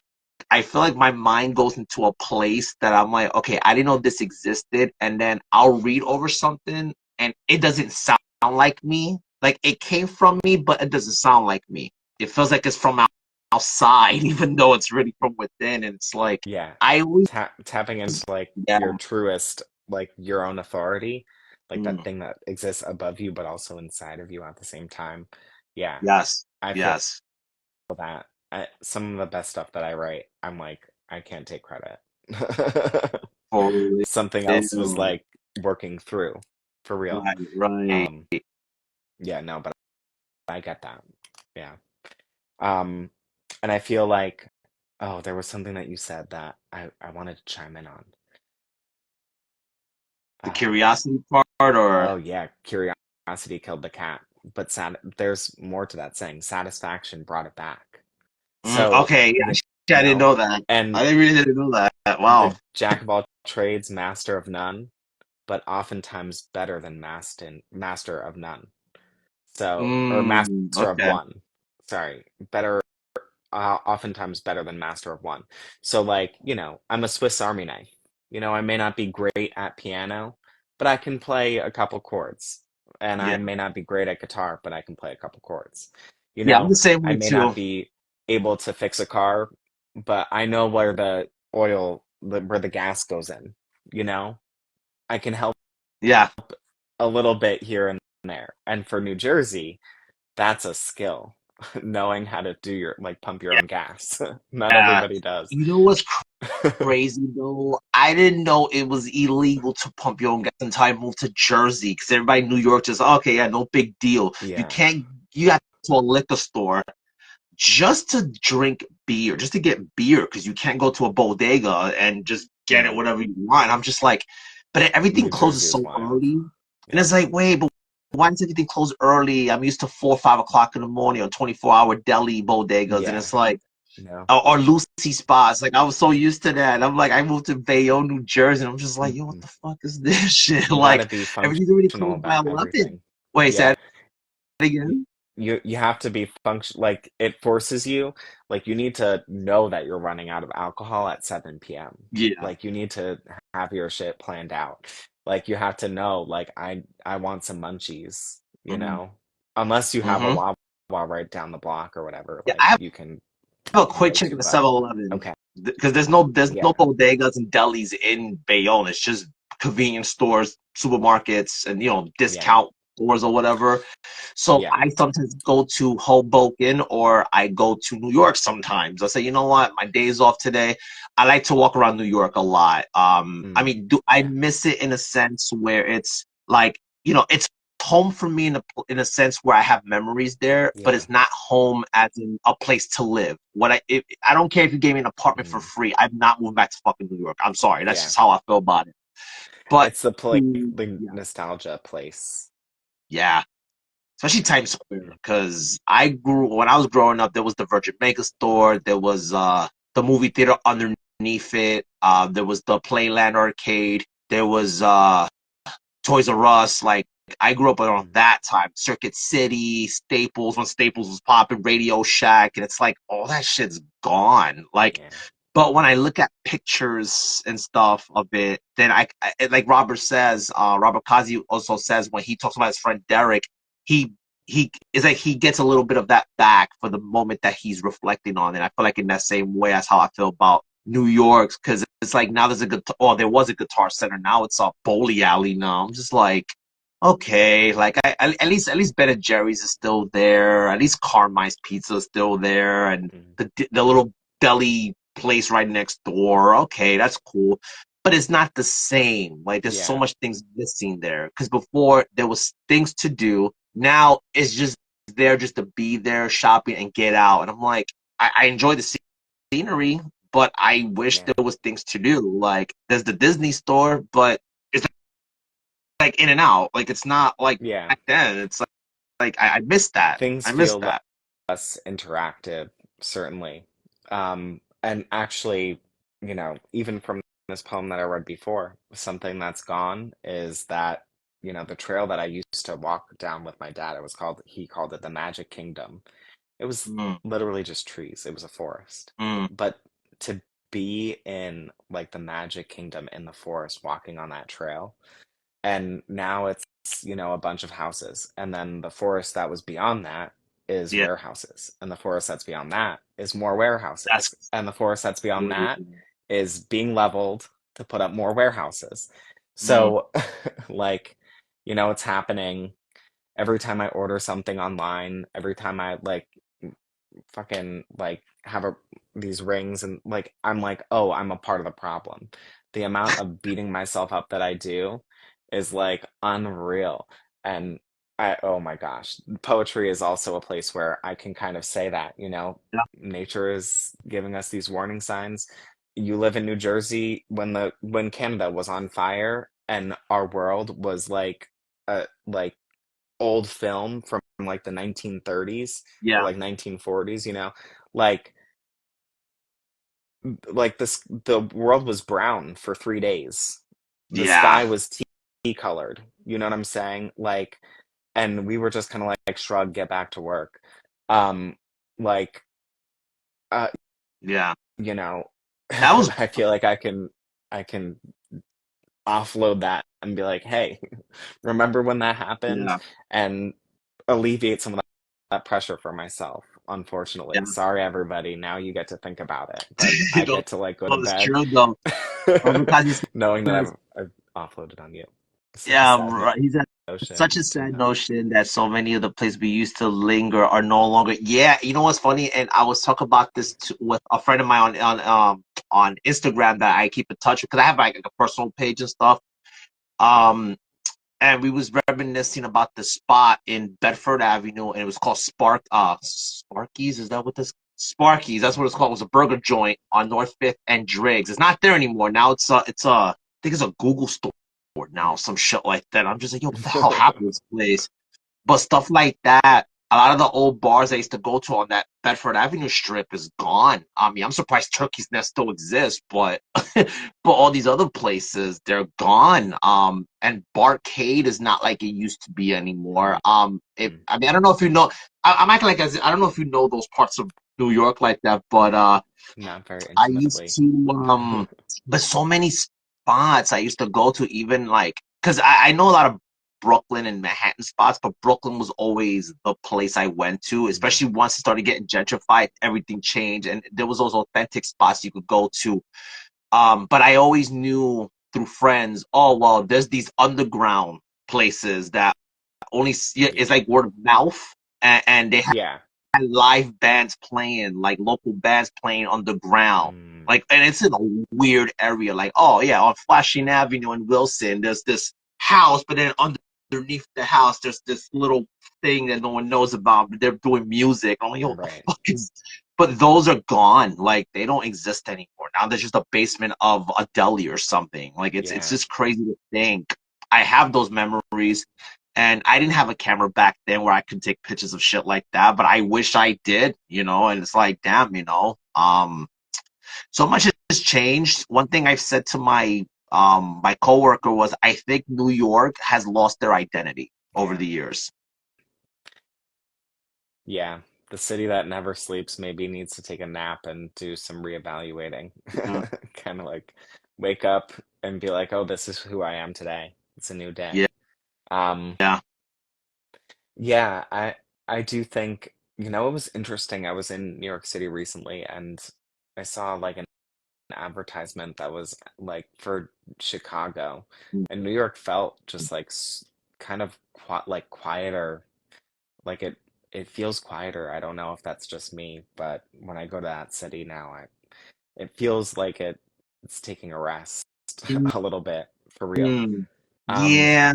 S1: I feel like my mind goes into a place that I'm like, okay, I didn't know this existed. And then I'll read over something and it doesn't sound like me. Like it came from me, but it doesn't sound like me. It feels like it's from outside, even though it's really from within. And it's like
S2: yeah.
S1: I always,
S2: Tapping into like
S1: yeah,
S2: your truest, like your own authority, like that
S1: mm,
S2: thing that exists above you, but also inside of you at the same time. Yeah,
S1: yes,
S2: I feel
S1: yes,
S2: that. Some of the best stuff that I write, I'm like, I can't take credit.
S1: for
S2: Something else was
S1: real,
S2: like working through, for real.
S1: right, right.
S2: Um, yeah, no, but I get that. Yeah. Um, and I feel like, oh, there was something that you said that I wanted to chime in on.
S1: The
S2: Uh,
S1: curiosity part,
S2: oh
S1: or
S2: yeah, curiosity killed the cat, but there's more to that saying. Satisfaction brought it back. So,
S1: okay, yeah, I didn't know that.
S2: and
S1: I really didn't know that. Wow.
S2: the jack of all trades, master of none, but oftentimes better than master of none. So, or master of
S1: Okay.
S2: one. Sorry, better, oftentimes better than master of one. So, like, I'm a Swiss Army knife. I may not be great at piano, but I can play a couple chords. And I
S1: Yeah.
S2: may not be great at guitar, but I can play a couple chords.
S1: Yeah, I'm the same
S2: I
S1: way
S2: may not
S1: too.
S2: be able to fix a car, but I know where the where the gas goes in. You know, I can help
S1: Yeah.
S2: a little bit here and there. And for New Jersey, that's a skill, knowing how to do your like pump your own gas. Not
S1: Yeah.
S2: everybody does.
S1: You know what's crazy though? I didn't know it was illegal to pump your own gas until I moved to Jersey because everybody in New York just okay, yeah, no big deal. You
S2: Yeah.
S1: can't. You got to a liquor store just to drink beer, just to get beer because you can't go to a bodega and just get it
S2: Mm.
S1: whatever you want. I'm just like, but everything
S2: New
S1: closes
S2: Jersey is
S1: so
S2: wild.
S1: early, and
S2: Yeah.
S1: it's like, wait, but why does everything close early? I'm used to 4 or 5 o'clock in the morning or 24-hour deli bodegas, and
S2: Yeah.
S1: it's like
S2: No.
S1: or Lucy spots. Like I was so used to that. I'm like, I moved to Bayonne, New Jersey, and I'm just like, yo, what
S2: Mhm.
S1: the fuck is this shit?
S2: You got to
S1: Like
S2: be
S1: everything's already
S2: functional
S1: closed by
S2: about
S1: 11.
S2: everything.
S1: Wait, say
S2: Yeah.
S1: that again?
S2: You have to be function like it forces you, like you need to know that you're running out of alcohol at 7 p.m.
S1: Yeah.
S2: Like you need to have your shit planned out. Like you have to know like I want some munchies,
S1: Mm-hmm.
S2: Unless you have a
S1: Mm-hmm.
S2: Wawa right down the block or whatever,
S1: Yeah,
S2: like
S1: I have
S2: you can
S1: a quick
S2: go
S1: check at
S2: to,
S1: the
S2: but
S1: 7-Eleven
S2: okay.
S1: because there's no
S2: Yeah.
S1: bodegas and delis in Bayonne. It's just convenience stores, supermarkets, and
S2: Yeah.
S1: discount. stores or whatever. So
S2: Yeah.
S1: I sometimes go to Hoboken or I go to New York sometimes. I say, you know what, my day's off today. I like to walk around New York a lot. I
S2: Mm,
S1: mean, do I
S2: yeah.
S1: miss it in a sense where it's like, it's home for me in a sense where I have memories there, but
S2: Yeah.
S1: it's not home as in a place to live. I don't care if you gave me an apartment for
S2: Mm,
S1: free. I'm not moving back to fucking New York. I'm sorry. That's
S2: yeah.
S1: just how I feel about it. But
S2: It's the
S1: yeah,
S2: nostalgia place.
S1: yeah, especially Times Square,
S2: Mm,
S1: because when I was growing up, there was the Virgin Mega store, there was the movie theater underneath it, there was the Playland arcade, there was Toys R Us. Like I grew up around
S2: mm,
S1: that time. Circuit City, Staples, when Staples was popping, Radio Shack, and it's like all that shit's gone. Like,
S2: yeah.
S1: but when I look at pictures and stuff of it, then like Robert Kazi also says when he talks about his friend Derek, he he is like he gets a little bit of that back for the moment that he's reflecting on it. I feel like in that same way that's how I feel about New York's, because it's like now there's a guitar. Oh, there was a Guitar Center. Now it's a bowling alley. Now I'm just like, okay, like at least Ben and Jerry's is still there. At least Carmine's Pizza is still there, and
S2: Mm,
S1: the little deli place right next door. Okay, that's cool, but it's not the same. Like there's so
S2: yeah.
S1: much things missing there. Because before there was things to do. Now it's just there just to be there, shopping and get out. And I'm like, I enjoy the scenery, but I wish
S2: Yeah.
S1: there was things to do. Like there's the Disney store, but it's like in and out. Like it's not like
S2: Yeah.
S1: back then. It's like I miss that.
S2: Things
S1: I miss
S2: feel
S1: that.
S2: less interactive, certainly. And actually, even from this poem that I read before, something that's gone is that, the trail that I used to walk down with my dad, he called it the Magic Kingdom. It was
S1: Mm,
S2: literally just trees. It was a forest.
S1: mm,
S2: But to be in like the Magic Kingdom in the forest, walking on that trail, and now it's, a bunch of houses. And then the forest that was beyond that is
S1: yeah,
S2: warehouses. And the forest that's beyond that is more
S1: that's
S2: warehouses. And the forest that's beyond
S1: crazy.
S2: that is being leveled to put up more warehouses.
S1: Mm,
S2: So, like, it's happening every time I order something online, every time I like fucking like have these rings and like I'm like, oh, I'm a part of the problem. The amount of beating myself up that I do is like unreal. And oh my gosh, poetry is also a place where I can kind of say that,
S1: yeah,
S2: nature is giving us these warning signs. You live in New Jersey when Canada was on fire and our world was like old film from like the 1930s or
S1: yeah,
S2: like 1940s, like the world was brown for 3 days. The
S1: yeah,
S2: sky was tea colored. You know what I'm saying? Like, and we were just kind of like shrug, get back to work. Um, like, uh,
S1: yeah.
S2: you know,
S1: That was
S2: I feel like I can offload that and be like, hey, remember when that happened?
S1: yeah,
S2: And alleviate some of that pressure for myself,
S1: yeah.
S2: unfortunately. Sorry, everybody. Now you get to think about it, but I
S1: You know,
S2: get to like go to
S1: it's
S2: bed
S1: true though. Because
S2: knowing that
S1: says,
S2: I've offloaded on you. Such a
S1: yeah,
S2: sad
S1: right. He's such
S2: notion,
S1: a
S2: too,
S1: sad
S2: though.
S1: notion that so many of the places we used to linger are no longer. Yeah, you know what's funny? And I was talking about this with a friend of mine on Instagram that I keep in touch with because I have like a personal page and stuff. Um, and we was reminiscing about the spot in Bedford Avenue, and it was called Sparky's. Is that what this Sparky's? That's what it's called. It was a burger joint on North Fifth and Driggs. It's not there anymore. Now it's a I think it's a Google store now, some shit like that. I'm just like, yo, what the hell happened to this place? But stuff like that, a lot of the old bars I used to go to on that Bedford Avenue strip is gone. I mean, I'm surprised Turkey's Nest still exists, but but all these other places, they're gone. And Barcade is not like it used to be anymore.
S2: Mm,
S1: I mean, I don't know if you know. I'm acting like I don't know if you know those parts of New York like that, but
S2: not very
S1: I used
S2: intimately.
S1: to but so many spots I used to go to even like because I know a lot of Brooklyn and Manhattan spots, but Brooklyn was always the place I went to,
S2: Mhm.
S1: especially once it started getting gentrified, everything changed and there was those authentic spots you could go to. But I always knew through friends, oh well, there's these underground places that yeah, it's
S2: Yeah.
S1: like word of mouth, and they
S2: Yeah.
S1: had live bands playing, like local bands playing underground.
S2: Mm,
S1: Like, and it's in a weird area. Like, oh yeah, on Flushing Avenue in Wilson, there's this house, but then underneath the house, there's this little thing that no one knows about. But they're doing music. I'm like, yo, what the
S2: right.
S1: fuck is? But those are gone. Like, they don't exist anymore. Now there's just a basement of a deli or something. Like, it's
S2: Yeah.
S1: just crazy to think. I have those memories. And I didn't have a camera back then where I could take pictures of shit like that, but I wish I did, and it's like, damn, so much has changed. One thing I've said to my coworker was I think New York has lost their identity over
S2: Yeah.
S1: the years.
S2: Yeah. The city that never sleeps maybe needs to take a nap and do some reevaluating.
S1: Yeah,
S2: Kind of like wake up and be like, oh, this is who I am today. It's a new day.
S1: yeah,
S2: Um,
S1: yeah.
S2: yeah, I do think, it was interesting. I was in New York City recently and I saw like an advertisement that was like for Chicago, and New York felt just like kind of like quieter. Like it feels quieter. I don't know if that's just me, but when I go to that city now, it feels like it's taking a rest a little bit for real.
S1: Mm,
S2: Um,
S1: yeah.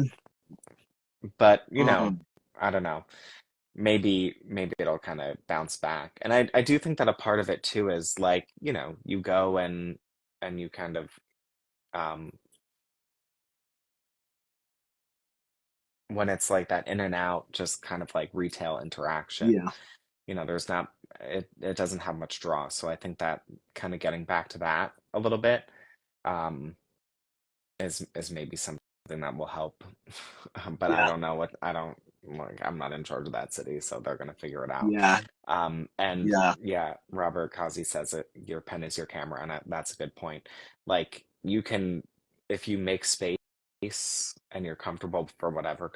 S2: but
S1: Mm,
S2: I don't know. Maybe it'll kind of bounce back. And I do think that a part of it too is like, you go and you kind of um when it's like that in and out, just kind of like retail interaction,
S1: yeah.
S2: there's not it doesn't have much draw. So I think that kind of getting back to that a little bit um is maybe something that will help. But I
S1: Yeah.
S2: don't know what I don't like I'm not in charge of that city, so they're gonna figure it out.
S1: Yeah.
S2: And
S1: Yeah.
S2: yeah, Robert Kazi says it, your pen is your camera, and that's a good point. Like you can, if you make space and you're comfortable for whatever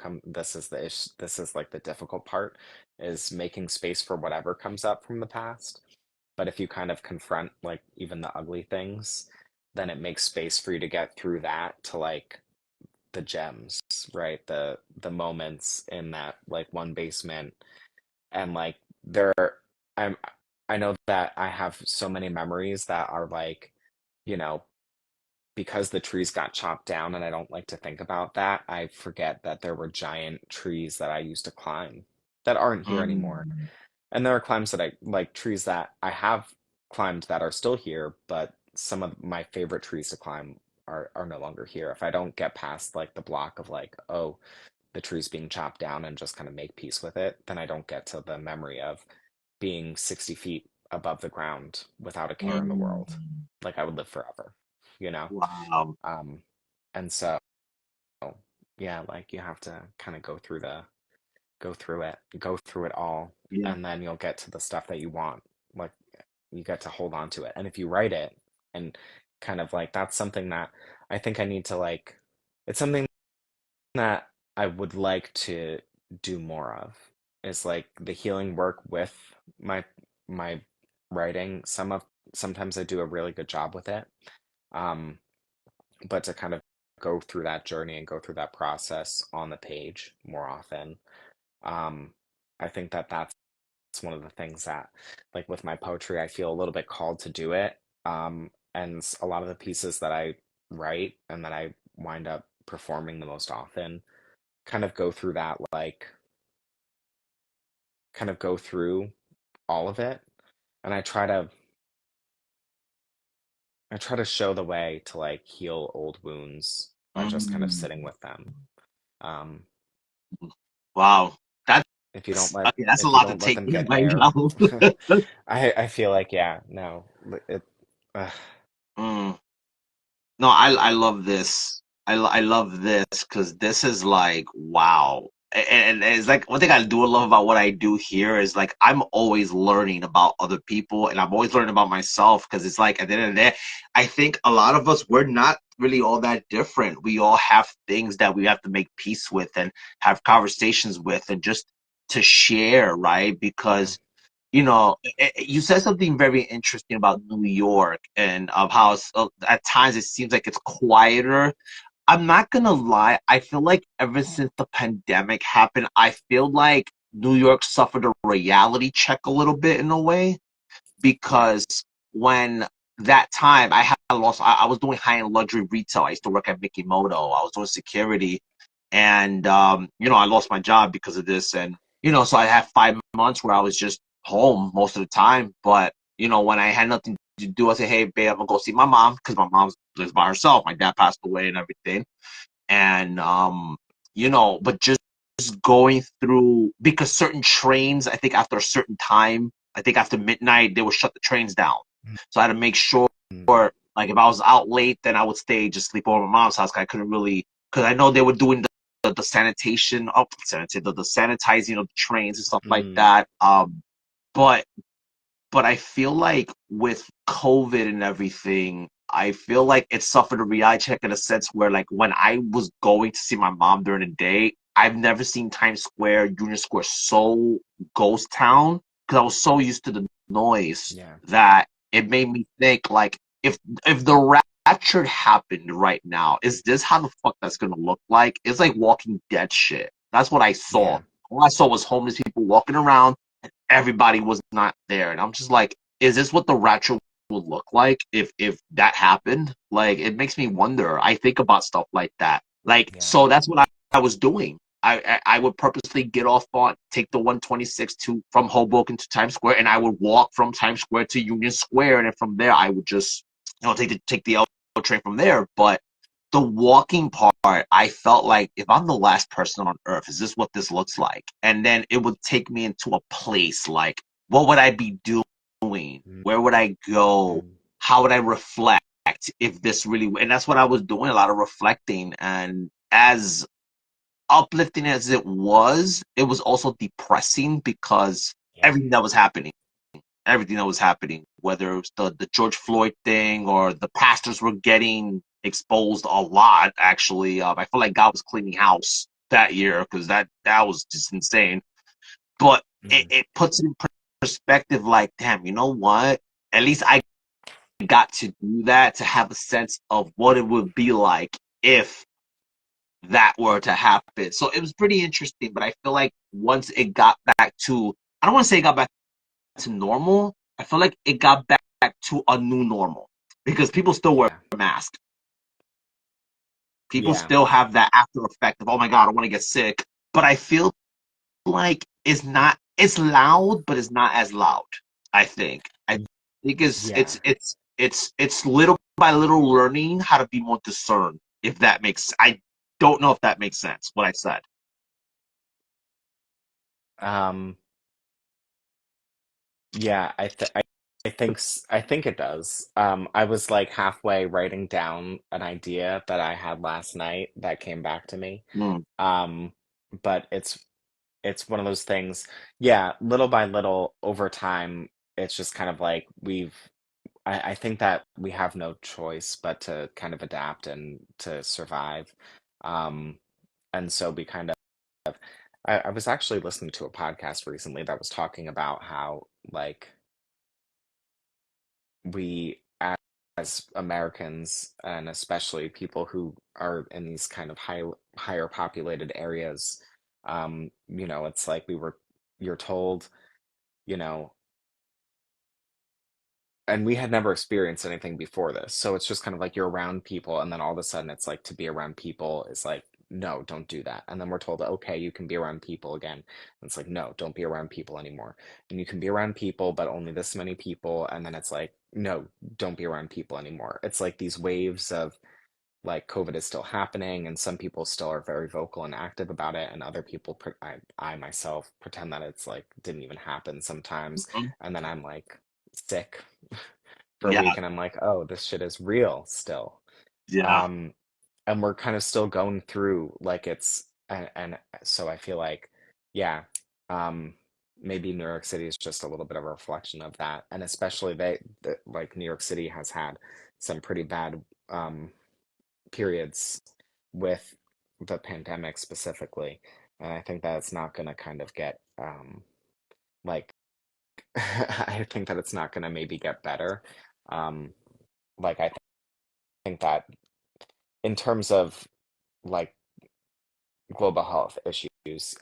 S2: this is like the difficult part, is making space for whatever comes up from the past. But if you kind of confront like even the ugly things, then it makes space for you to get through that to like the gems, right? The moments in that like one basement, and like there I'm I know that I have so many memories that are like, you know, because the trees got chopped down and I don't like to think about that, I forget that there were giant trees that I used to climb that aren't here anymore.
S1: Mm,
S2: And there are climbs that I like trees that I have climbed that are still here, but some of my favorite trees to climb are no longer here. If I don't get past like the block of like, oh, the trees being chopped down and just kind of make peace with it, then I don't get to the memory of being 60 feet above the ground without a care in the world.
S1: mm.
S2: Like I would live forever, you know?
S1: Wow.
S2: Um, and so, yeah, like you have to kind of go through it all,
S1: Yeah.
S2: and then you'll get to the stuff that you want. Like you get to hold on to it. And if you write it and kind of like that's something that I think I need to like, it's something that I would like to do more of is like the healing work with my my writing. Sometimes I do a really good job with it. Um, but to kind of go through that journey and go through that process on the page more often. Um, I think that that's one of the things that, like with my poetry, I feel a little bit called to do it. And a lot of the pieces that I write and that I wind up performing the most often kind of go through that, like, kind of go through all of it. And I try to show the way to like heal old wounds by just kind of sitting
S1: Mm.
S2: with them. Um,
S1: Wow. That's
S2: if you don't let
S1: okay. That's a
S2: if you
S1: lot to
S2: don't let
S1: take
S2: them
S1: in
S2: get
S1: right
S2: air,
S1: now.
S2: I feel like yeah, no, it. Uh,
S1: Mm. No, I love this. I love this because this is like wow. And it's like one thing I do love about what I do here is like I'm always learning about other people and I'm always learning about myself because it's like at the end of the day, I think a lot of us we're not really all that different. We all have things that we have to make peace with and have conversations with and just to share, right?
S2: yeah,
S1: Because you said something very interesting about New York and of how at times it seems like it's quieter. I'm not gonna lie. I feel like ever since the pandemic happened, I feel like New York suffered a reality check a little bit in a way
S2: Yeah.
S1: because when that time I had lost, I was doing high-end luxury retail. I used to work at Mickey Moto. I was doing security, and I lost my job because of this, and so I had 5 months where I was just home most of the time. But when I had nothing to do, I said, "Hey, babe, I'm gonna go see my mom," because my mom lives by herself. My dad passed away and everything, and but just going through because certain trains, I think after a certain time, I think after midnight, they would shut the trains down. So I had to make sure,
S2: Mm,
S1: like if I was out late, then I would stay just sleep over at my mom's house. 'Cause I couldn't really, because I know they were doing the sanitation, the sanitizing of the trains and stuff like
S2: mm,
S1: that. But I feel like with COVID and everything, I feel like it suffered a reality check in a sense where, like, when I was going to see my mom during the day, I've never seen Times Square, Union Square so ghost town because I was so used to the noise
S2: yeah.
S1: that it made me think, like, if the rapture happened right now, is this how the fuck that's gonna look like? It's like Walking Dead shit. That's what I saw.
S2: Yeah.
S1: All I saw was homeless people walking around, everybody was not there. And I'm just like, is this what the rapture would look like if that happened? Like, it makes me wonder. I think about stuff like that. Like,
S2: Yeah.
S1: so that's what I was doing. I would purposely get off on take the 126 to from Hoboken to Times Square, and I would walk from Times Square to Union Square, and then from there I would just take the L train from there. But the walking part, I felt like if I'm the last person on earth, is this what this looks like? And then it would take me into a place like, what would I be doing?
S2: Mm,
S1: Where would I go?
S2: mm,
S1: How would I reflect if this really, and that's what I was doing, a lot of reflecting. And as uplifting as it was also depressing because
S2: yeah.
S1: everything that was happening whether it was the George Floyd thing or the pastors were getting exposed a lot. Actually, I feel like God was cleaning house that year because that was just insane. But it,
S2: Mm,
S1: it puts it in perspective. Like, damn, you know what? At least I got to do that to have a sense of what it would be like if that were to happen. So it was pretty interesting. But I feel like once it got back to, I don't want to say it got back to normal. I feel like it got back to a new normal because people still wear
S2: yeah.
S1: masks. People
S2: Yeah.
S1: still have that after effect of, oh my God, I want to get sick. But I feel like it's loud, but it's not as loud. I think
S2: Yeah.
S1: it's little by little learning how to be more discerned. If that makes, I don't know if that makes sense. What I said.
S2: Um, yeah, I think it does. I was like halfway writing down an idea that I had last night that came back to me.
S1: Mm,
S2: Um, but it's one of those things, yeah, little by little over time, it's just kind of like I think that we have no choice but to kind of adapt and to survive. Um, and so we kind of I was actually listening to a podcast recently that was talking about how like we as Americans and especially people who are in these kind of higher populated areas, it's like you're told, you know, and we had never experienced anything before this. So it's just kind of like you're around people, and then all of a sudden it's like to be around people is like, no, don't do that. And then we're told, okay, you can be around people again. And it's like, no, don't be around people anymore. And you can be around people, but only this many people. And then it's like, no, don't be around people anymore. It's like these waves of like COVID is still happening, and some people still are very vocal and active about it, and other people, I myself, pretend that it's like didn't even happen sometimes.
S1: mm,
S2: And then I'm like sick for a
S1: yeah,
S2: week, and I'm like, oh, this shit is real still.
S1: yeah.
S2: Um, and we're kind of still going through like and so I feel like, yeah, um, maybe New York City is just a little bit of a reflection of that, and especially like New York City has had some pretty bad periods with the pandemic specifically, and I think that it's not going to kind of get like I think that it's not going to maybe get better. Um, like I think that in terms of like global health issues.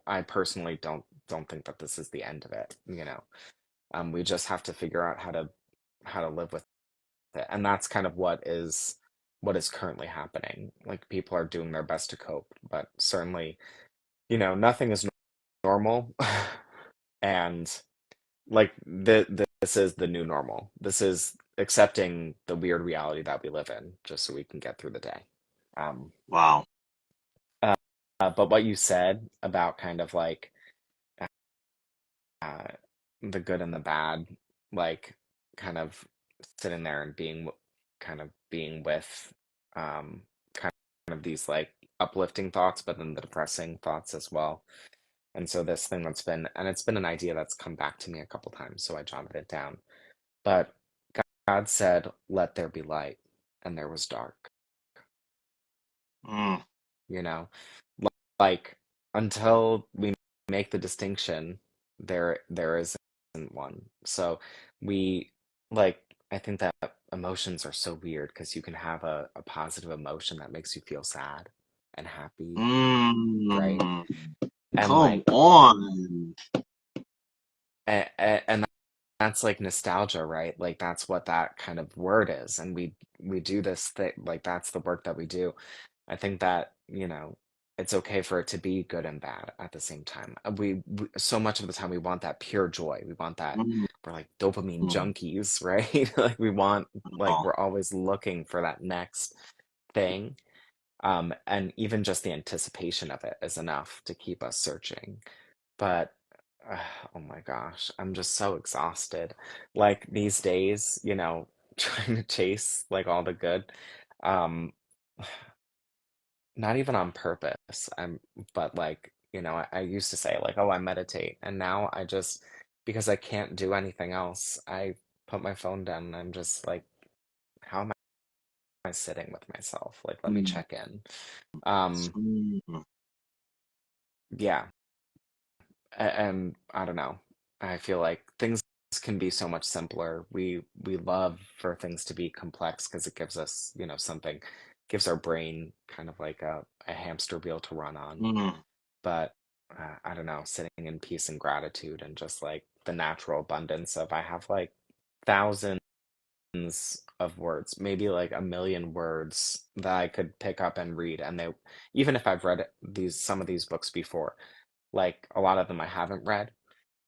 S2: I personally don't think that this is the end of it. We just have to figure out how to live with it, and that's kind of what is currently happening. Like people are doing their best to cope, but certainly, nothing is normal, and like this is the new normal. This is accepting the weird reality that we live in, just so we can get through the day. Um,
S1: Wow.
S2: but what you said about kind of like uh, the good and the bad, like kind of sitting there and kind of being with kind of these like uplifting thoughts, but then the depressing thoughts as well. And so this thing and it's been an idea that's come back to me a couple times, so I jotted it down. But God said, "Let there be light," and there was dark.
S1: Mm,
S2: You know, like until we make the distinction, there isn't one. So we like I think that emotions are so weird because you can have a positive emotion that makes you feel sad and happy, right?
S1: mm,
S2: And
S1: come
S2: like
S1: on.
S2: and that's like nostalgia, right? Like that's what that kind of word is. And we do this thing, like that's the work that we do. I think that, it's okay for it to be good and bad at the same time. We so much of the time we want that pure joy. We want that
S1: Mm,
S2: we're like dopamine
S1: mm,
S2: junkies, right? Like
S1: oh,
S2: we're always looking for that next thing. And even just the anticipation of it is enough to keep us searching. But uh, oh my gosh, I'm just so exhausted. Like these days, trying to chase like all the good. Um, Not even on purpose. But like, I used to say like, oh, I meditate, and now I just because I can't do anything else, I put my phone down and I'm just like, how am I sitting with myself? Like, let me
S1: mm,
S2: check in. Um,
S1: mm,
S2: yeah. And I don't know. I feel like things can be so much simpler. We love for things to be complex because it gives us, something, gives our brain kind of like a hamster wheel to run on.
S1: mm.
S2: But I don't know, sitting in peace and gratitude and just like the natural abundance of I have like thousands of words, maybe like a million words that I could pick up and read. And even if I've read some of these books before, like a lot of them I haven't read.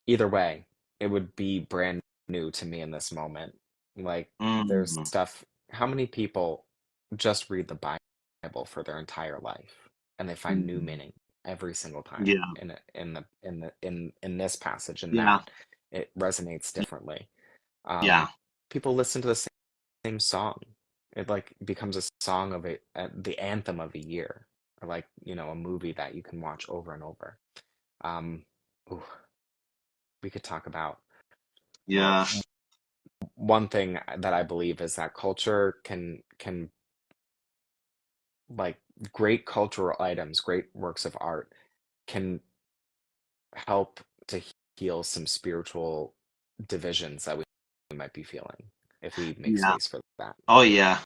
S2: Either way, it would be brand new to me in this moment. Like there's
S1: Mm,
S2: stuff, how many people just read the Bible for their entire life and they find new
S1: mm.
S2: meaning every single time
S1: Yeah,
S2: in this passage and
S1: yeah,
S2: that it resonates differently. Um,
S1: yeah.
S2: People listen to the same song. It like becomes a song of the anthem of a year, or like, a movie that you can watch over and over. Um, ooh, we could talk about well,
S1: Yeah,
S2: one thing that I believe is that culture can like great cultural items, great works of art can help to heal some spiritual divisions that we might be feeling if we make
S1: yeah.
S2: space for that.
S1: Oh, yeah.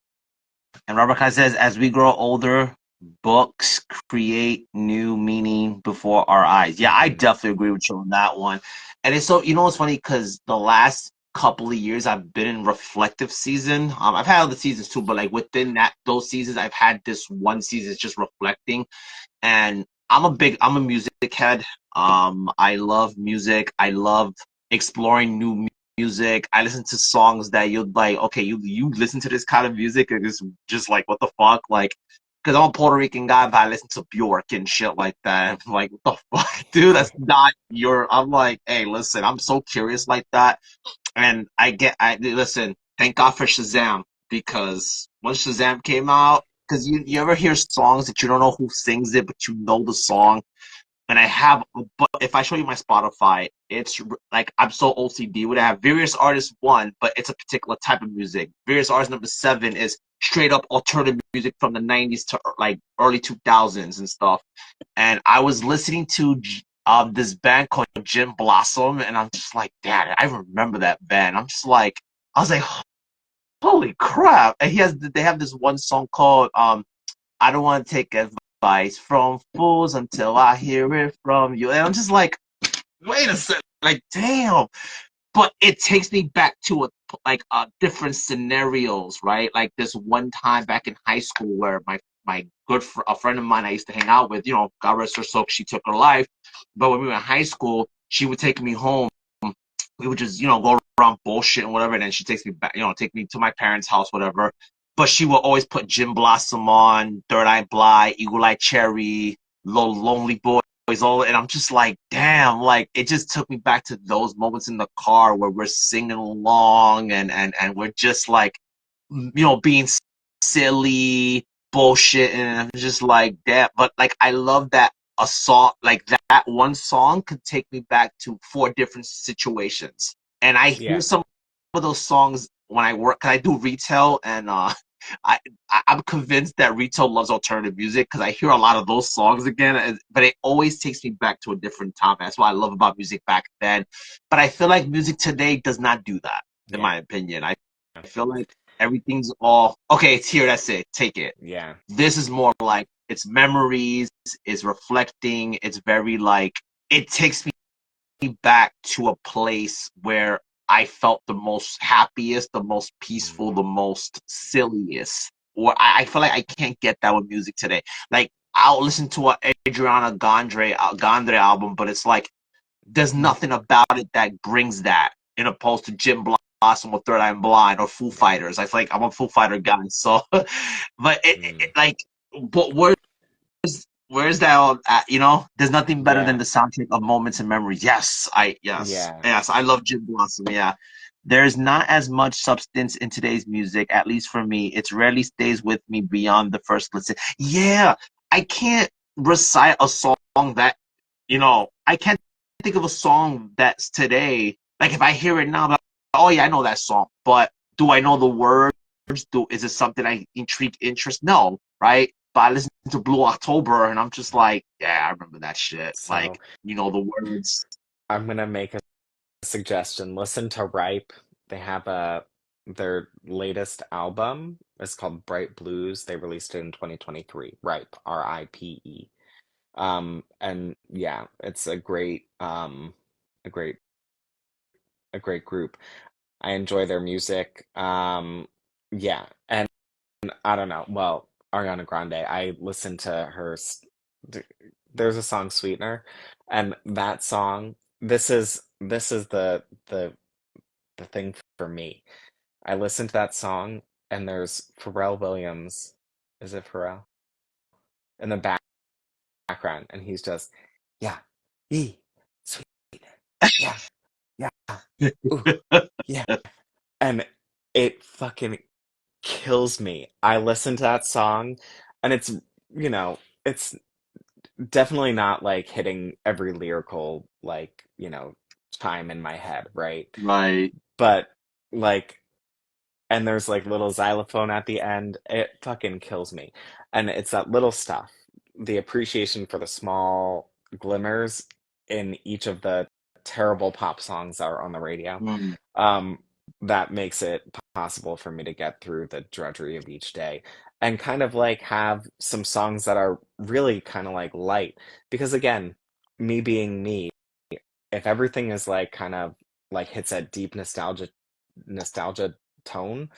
S1: And Robert Kai says, as we grow older, books create new meaning before our eyes. Yeah, I
S2: Hmm.
S1: definitely agree with you on that one. And it's so, what's funny? Because the last couple of years I've been in reflective season. I've had other seasons too, but like within those seasons, I've had this one season just reflecting. And I'm a music head. I love music. I love exploring new music. I listen to songs that you're like, okay, you listen to this kind of music, and it's just like, what the fuck, like. Because I'm a Puerto Rican guy, but I listen to Bjork and shit like that. I'm like, what the fuck, dude? That's not your. I'm like, hey, listen, I'm so curious like that, and I listen. Thank God for Shazam because when Shazam came out, because you ever hear songs that you don't know who sings it, but you know the song. And I have, but if I show you my Spotify, it's like I'm so OCD with it. I have various artists one, but it's a particular type of music. Various artists number seven is straight up alternative music from the '90s to like early 2000s and stuff. And I was listening to this band called Jim Blossom, and I'm just like, damn, I remember that band. I was like, holy crap! And they have this one song called I don't want to take advice from fools until I hear it from you. And I'm just like, wait a second, like, damn. But it takes me back to different scenarios, right? Like this one time back in high school where my a friend of mine I used to hang out with, God rest her soul, she took her life. But when we were in high school, she would take me home. We would just, go around bullshit and whatever. And then she takes me back, take me to my parents' house, whatever. But she will always put Jim Blossom on, Third Eye Blind, Eagle Eye Cherry, Lonely Boys, all. And I'm just like, damn, like it just took me back to those moments in the car where we're singing along and we're just like, being silly, bullshit. And I'm just like that. But like, I love that a song like that one song could take me back to four different situations. And I hear
S2: Yeah.
S1: some of those songs when I work, cause I do retail, and I I'm convinced that retail loves alternative music because I hear a lot of those songs again, but it always takes me back to a different time. That's what I love about music back then. But I feel like music today does not do that, in
S2: Yeah.
S1: my opinion. I feel like everything's all okay. It's here. That's it. Take it.
S2: Yeah.
S1: This is more like it's memories, it's reflecting, it's very like it takes me back to a place where I felt the most happiest, the most
S2: Mm.
S1: peaceful, the most silliest. Or I feel like I can't get that with music today. Like I'll listen to a Adriana Gondre album, but it's like there's nothing about it that brings that, in opposed to Jim Blossom or Third Eye Blind or Foo
S2: Yeah.
S1: Fighters. I feel like I'm a Foo Fighter guy, so but
S2: Mm.
S1: like, but where's that all at, there's nothing better than
S2: Yeah.
S1: the soundtrack of moments and memories. Yes,
S2: Yeah.
S1: yes, I love Jim Blossom. Yeah, there's not as much substance in today's music, at least for me. It rarely stays with me beyond the first listen. Yeah, I can't recite a song that, I can't think of a song that's today. Like if I hear it now, I'm like, oh yeah, I know that song, but do I know the words? Is it something I interest? No, right? But I listen to Blue October and I'm just like, yeah, I remember that shit.
S2: So
S1: Like, the words.
S2: I'm gonna make a suggestion. Listen to Ripe. They have their latest album. It's called Bright Blues. They released it in 2023. Ripe, RIPE. And yeah, it's a great a great group. I enjoy their music. Yeah, and I don't know. Well, Ariana Grande, I listened to th- there's a song Sweetener, and that song, this is the thing for me. I listened to that song and there's Pharrell Williams, is it Pharrell? In the background, and he's just, yeah, ee, sweet, yeah, yeah, ooh, yeah. And it fucking kills me. I listen to that song and you know, it's definitely not like hitting every lyrical chime in my head, right?
S1: Right.
S2: But like and there's like little xylophone at the end. It fucking kills me. And it's that little stuff, the appreciation for the small glimmers in each of the terrible pop songs that are on the radio.
S1: Mm,
S2: Um, that makes it possible for me to get through the drudgery of each day and kind of like have some songs that are really kind of like light. Because again, me being me, if everything is like kind of like hits that deep nostalgia tone,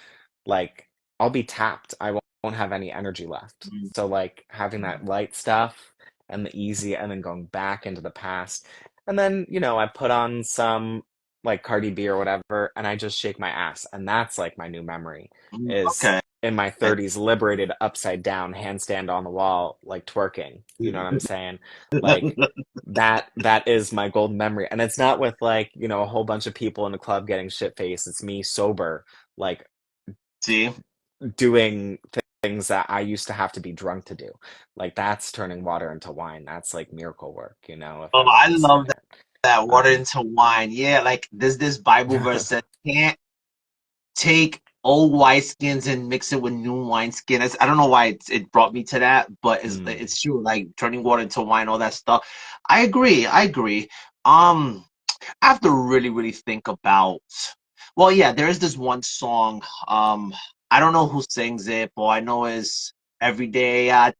S2: like I'll be tapped. I won't have any energy left.
S1: mm,
S2: So like having that light stuff and the easy and then going back into the past. And then, I put on some like Cardi B or whatever and I just shake my ass. And that's like my new memory is
S1: okay.
S2: in my 30s liberated upside down handstand on the wall like twerking. You know what I'm saying? Like that is my golden memory. And it's not with like, a whole bunch of people in the club getting shit faced. It's me sober, like
S1: See?
S2: doing things that I used to have to be drunk to do. Like that's turning water into wine. That's like miracle work, if
S1: Oh,
S2: I
S1: I
S2: wanted to say
S1: love
S2: that.
S1: that water
S2: Um,
S1: into wine. Yeah, like there's this Bible verse that can't take old wineskins and mix it with new wineskin. I don't know why it brought me to that, but it's
S2: mm,
S1: it's true. Like turning water into wine, all that stuff. I agree. I agree. Um, I have to really, really think about. Well, yeah, there is this one song. I don't know who sings it, but I know is "Every Day I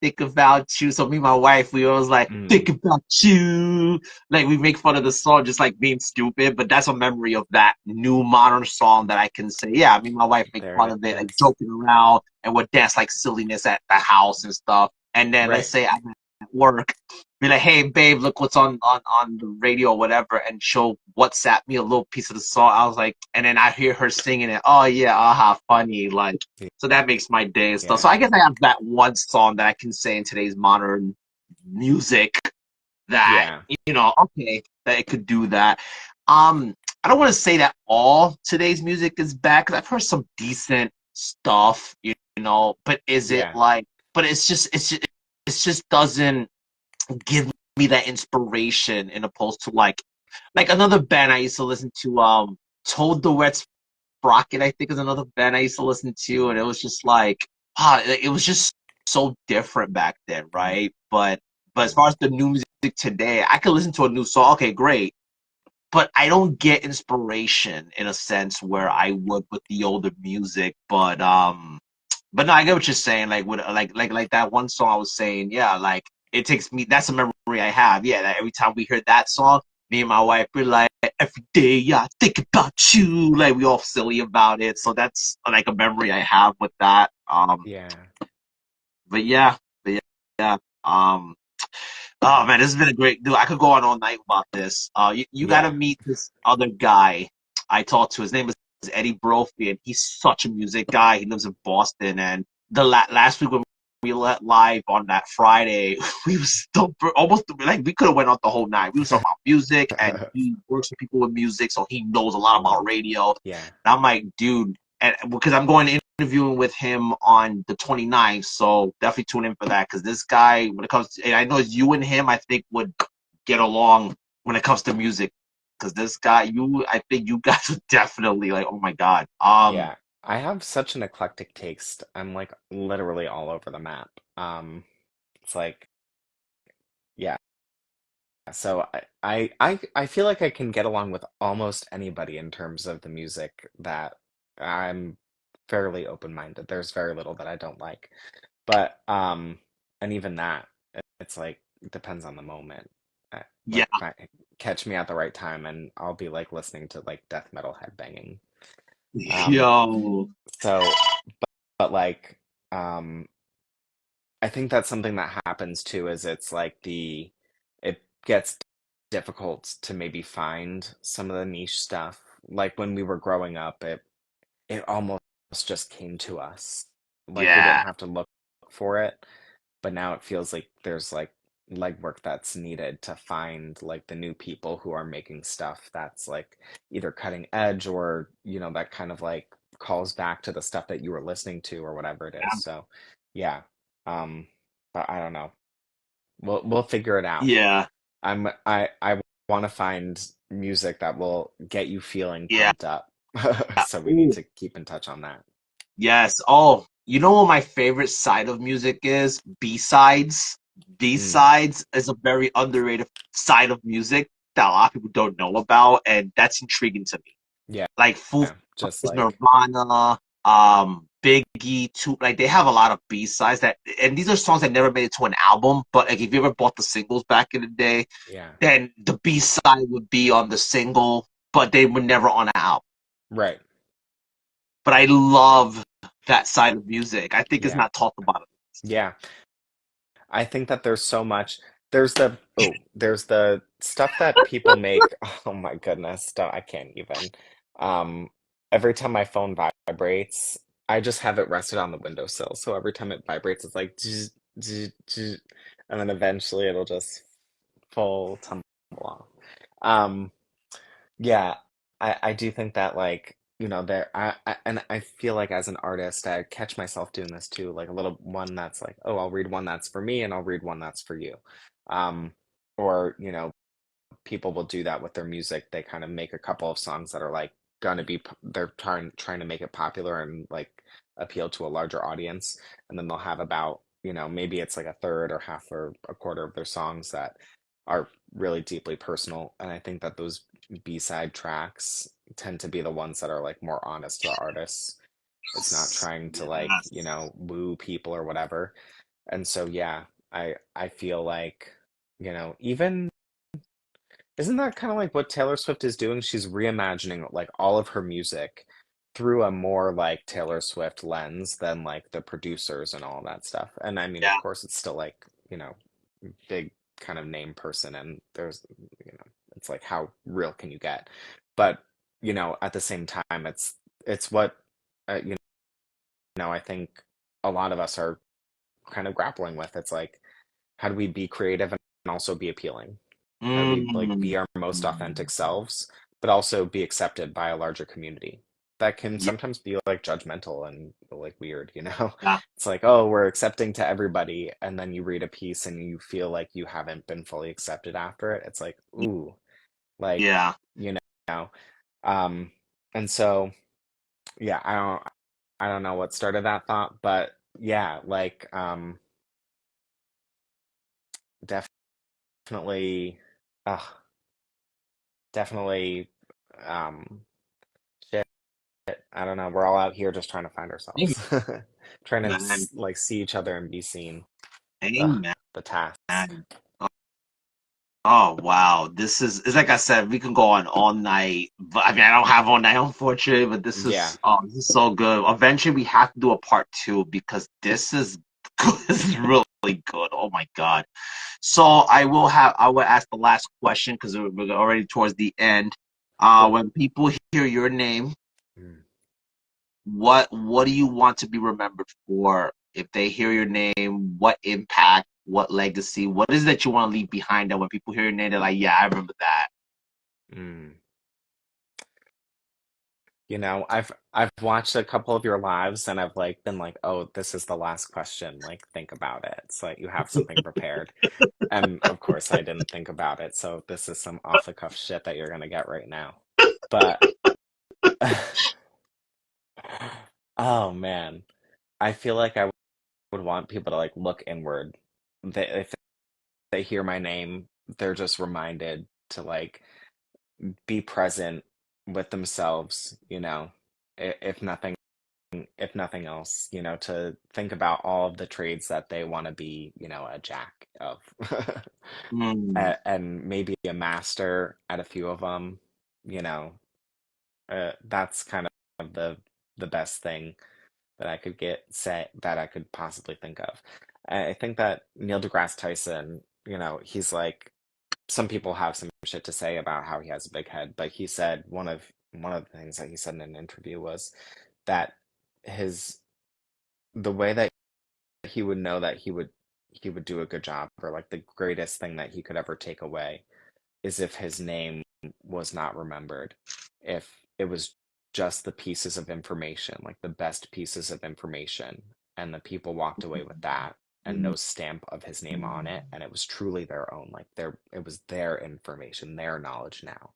S1: think about you. So me and my wife, we always like
S2: Mm,
S1: think about you. Like we make fun of the song, just like being stupid. But that's a memory of that new modern song that I can say, yeah. Me and my wife make
S2: there
S1: fun
S2: it
S1: of it, like
S2: is.
S1: joking around, and would dance like silliness at the house and stuff. And then let's
S2: Right.
S1: say I'm at work, be like, hey babe, look what's on the radio or whatever, and she'll WhatsApp me a little piece of the song. I was like, and then I hear her singing it. Oh yeah, aha, funny, like so that makes my day and stuff. So I
S2: Yeah.
S1: guess I have that one song that I can say in today's modern music that
S2: Yeah.
S1: okay, that it could do that. I don't want to say that all today's music is bad because I've heard some decent stuff, but is it
S2: Yeah.
S1: like? But it just doesn't give me that inspiration in opposed to like another band I used to listen to, Toad the Wet Sprocket, I think is another band I used to listen to, and it was just like it was just so different back then, right? But as far as the new music today, I could listen to a new song, okay, great, but I don't get inspiration in a sense where I would with the older music. But no, I get what you're saying. Like with like that one song I was saying, yeah, like it takes me. That's a memory I have. Yeah, that every time we hear that song, me and my wife we're like, every day, yeah, I think about you. Like we all silly about it. So that's like a memory I have with that.
S2: Yeah.
S1: But yeah, but yeah. Um, Oh man, this has been a great dude. I could go on all night about this. You got to
S2: Yeah.
S1: meet this other guy I talked to. His name is Eddie Brophy, and he's such a music guy. He lives in Boston, and last week when we let live on that Friday, we was still almost like we could have went on the whole night. We was talking about music, and he works with people with music, so he knows a lot about radio.
S2: Yeah.
S1: And I'm like, dude, and because I'm going to interviewing with him on the 29th, so definitely tune in for that because this guy, when it comes to, and I know you and him, I think would get along when it comes to music because this guy, I think you guys would definitely like, oh my god,
S2: Yeah. I have such an eclectic taste. I'm like literally all over the map. It's like, yeah. So I feel like I can get along with almost anybody in terms of the music that I'm fairly open-minded. There's very little that I don't like. But and even that, it's like it depends on the moment.
S1: yeah,
S2: Like catch me at the right time and I'll be like listening to like death metal headbanging. Um
S1: yo,
S2: so but like um I think that's something that happens too is it's like it gets difficult to maybe find some of the niche stuff. Like when we were growing up, it almost just came to us. Like we didn't
S1: yeah,
S2: have to look for it, but now it feels like there's like legwork that's needed to find like the new people who are making stuff that's like either cutting edge or, that kind of like calls back to the stuff that you were listening to or whatever it is. So, yeah. Um, but I don't know. We'll figure it out.
S1: yeah,
S2: I want to find music that will get you feeling
S1: yeah.
S2: pumped up. So we need
S1: Ooh,
S2: to keep in touch on that.
S1: yes. Oh, you know what my favorite side of music is? B-sides.
S2: Mm,
S1: B-sides is a very underrated side of music that a lot of people don't know about, and that's intriguing to me.
S2: yeah,
S1: Like Foo
S2: just
S1: Fighters,
S2: like
S1: Nirvana, Biggie, too. Like they have a lot of B-sides and these are songs that never made it to an album. But like if you ever bought the singles back in the day,
S2: yeah,
S1: then the B-side would be on the single, but they were never on an album.
S2: right.
S1: But I love that side of music. I think it's
S2: Yeah.
S1: not talked about.
S2: Yeah. I think that there's so much. There's the stuff that people make. Oh my goodness, I can't even. Um, every time my phone vibrates, I just have it rested on the windowsill. So every time it vibrates, it's like, zzz, zzz, zzz, and then eventually it'll just full tumble off. Um, yeah, I do think that like, there and I feel like as an artist, I catch myself doing this too, like a little one that's like, oh, I'll read one that's for me and I'll read one that's for you. Um, or, people will do that with their music. They kind of make a couple of songs that are like gonna be they're trying to make it popular and like appeal to a larger audience, and then they'll have about, maybe it's like a third or half or a quarter of their songs that are really deeply personal. And I think that those B-side tracks tend to be the ones that are like more honest to the artists. It's not trying to like,
S1: Yes.
S2: woo people or whatever. And so yeah, I feel like, even isn't that kind of like what Taylor Swift is doing? She's reimagining like all of her music through a more like Taylor Swift lens than like the producers and all that stuff. And I mean, of
S1: Yeah,
S2: course, it's still like, big kind of name person, and there's, it's like how real can you get? But, at the same time, it's what I think a lot of us are kind of grappling with. It's like, how do we be creative and also be appealing? How do we like
S1: mm,
S2: be our most authentic selves, but also be accepted by a larger community? That can
S1: yeah,
S2: sometimes be like judgmental and like weird, you know?
S1: yeah,
S2: It's like, oh, we're accepting to everybody, and then you read a piece and you feel like you haven't been fully accepted after it. It's like, ooh, like,
S1: yeah.
S2: you know. Um, and so yeah, I don't know what started that thought, but yeah, like definitely uh definitely um shit. I don't know. We're all out here just trying to find ourselves. Trying to
S1: Amen.
S2: like see each other and be seen. Ugh,
S1: Amen.
S2: the task.
S1: Oh wow, this is it's like I said, we can go on all night. But I mean, I don't have all night, unfortunately. But
S2: Yeah.
S1: this is so good. Eventually, we have to do a part two because this is good. This is really good. Oh my god. So I will ask the last question because we're already towards the end.
S2: Cool.
S1: When people hear your name,
S2: Mm.
S1: what do you want to be remembered for? If they hear your name, what impact, what legacy, what is it that you want to leave behind that when people hear your name, they're like, yeah, I remember that.
S2: Mm. I've watched a couple of your lives, and I've like been like, oh, this is the last question. Like, think about it. So like, you have something prepared. And of course, I didn't think about it. So this is some off the cuff shit that you're gonna get right now. But oh man, I feel like I would want people to like look inward. If they hear my name, they're just reminded to like be present with themselves, if nothing else, to think about all of the trades that they want to be, a jack of.
S1: Mm,
S2: And maybe a master at a few of them, you know. That's kind of the best thing that I could that I could possibly think of. I think that Neil deGrasse Tyson, he's like, some people have some shit to say about how he has a big head, but he said one of the things that he said in an interview was that his the way that he would know that he would do a good job, or like the greatest thing that he could ever take away, is if his name was not remembered, if it was just the pieces of information, like the best pieces of information, and the people walked away with that and
S1: mm,
S2: no stamp of his name on it, and it was truly their own, like it was their information, their knowledge now,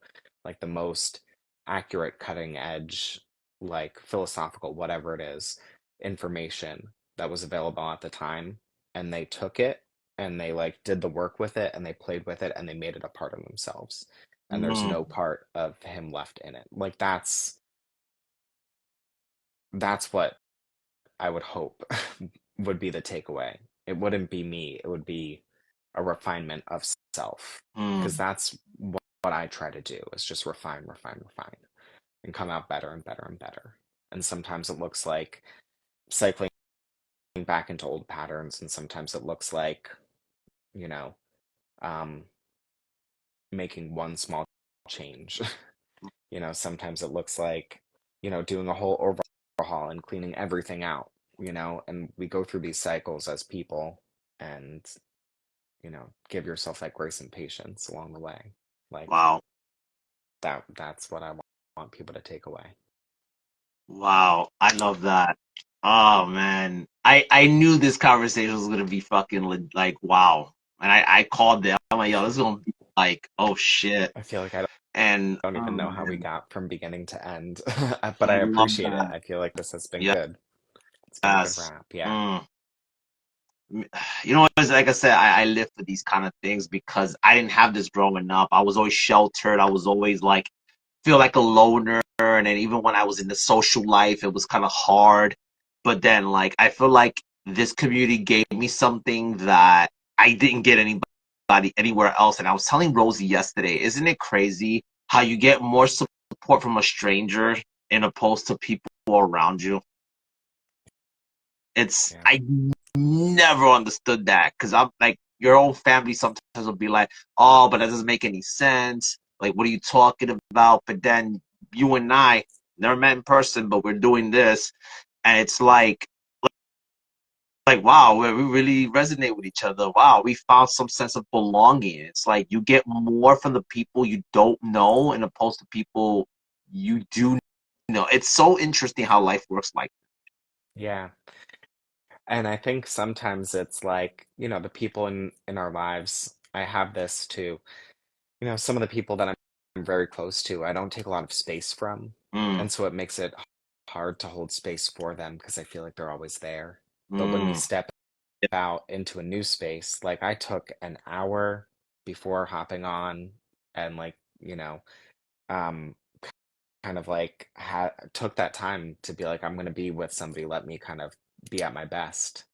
S2: like the most accurate, cutting edge, like philosophical, whatever it is, information that was available at the time, and they took it and they like did the work with it and they played with it and they made it a part of themselves, and there's
S1: mm,
S2: no part of him left in it. Like that's what I would hope would be the takeaway. It wouldn't be me, it would be a refinement of self, because
S1: mm,
S2: that's what I try to do, is just refine, refine, refine, and come out better and better and better. And sometimes it looks like cycling back into old patterns, and sometimes it looks like, you know um making one small change. Sometimes it looks like, doing a whole overhaul and cleaning everything out, and we go through these cycles as people, and, give yourself that grace and patience along the way. Like
S1: wow.
S2: that's what I want people to take away.
S1: Wow. I love that. Oh man. I knew this conversation was gonna be fucking like wow. And I called it. I'm like, yo, this is gonna be like, oh shit.
S2: I feel like I
S1: And
S2: don't even
S1: oh
S2: know how we
S1: man,
S2: got from beginning to end, but
S1: I
S2: I
S1: love
S2: appreciate it.
S1: that.
S2: I feel like this has been good. It's been a good
S1: Yes.
S2: wrap. Yeah.
S1: Mm. You know, it's like I said, I live for these kind of things because I didn't have this growing up. I was always sheltered. I was always like feel like a loner, and then even when I was in the social life, it was kind of hard. But then, like, I feel like this community gave me something that I didn't get anybody anywhere else. And I was telling Rosie yesterday, isn't it crazy how you get more support from a stranger in opposed to people around you? It's
S2: Yeah.
S1: I never understood that because I'm like your own family sometimes will be like, oh, but that doesn't make any sense. Like, what are you talking about? But then you and I never met in person, but we're doing this, and it's like wow, we really resonate with each other. Wow, we found some sense of belonging. It's like you get more from the people you don't know, and opposed to people you do know. It's so interesting how life works like.
S2: Yeah. And I think sometimes it's like, the people in our lives, I have this too. Some of the people that I'm very close to, I don't take a lot of space from.
S1: Mm,
S2: And so it makes it hard to hold space for them because I feel like they're always there. But when we
S1: mm,
S2: step out into a new space, like I took an hour before hopping on and like, um kind of like took that time to be like, I'm going to be with somebody, let me kind of be at my best.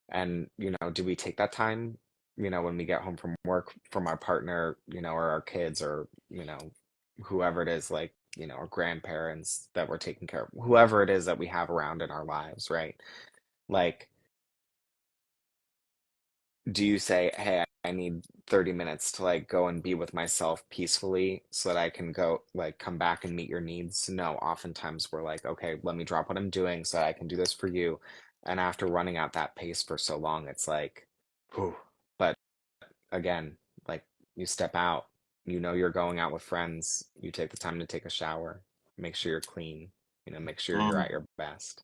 S2: And, do we take that time, when we get home from work from our partner, or our kids or, whoever it is, like, our grandparents that we're taking care of, whoever it is that we have around in our lives, right? Like, do you say, hey, I need 30 minutes to like go and be with myself peacefully so that I can go like come back and meet your needs? No, oftentimes we're like, okay, let me drop what I'm doing so I can do this for you. And after running at that pace for so long, it's like, whew. But again, like you step out, you're going out with friends, you take the time to take a shower, make sure you're clean, make sure you're
S1: mm,
S2: at your best.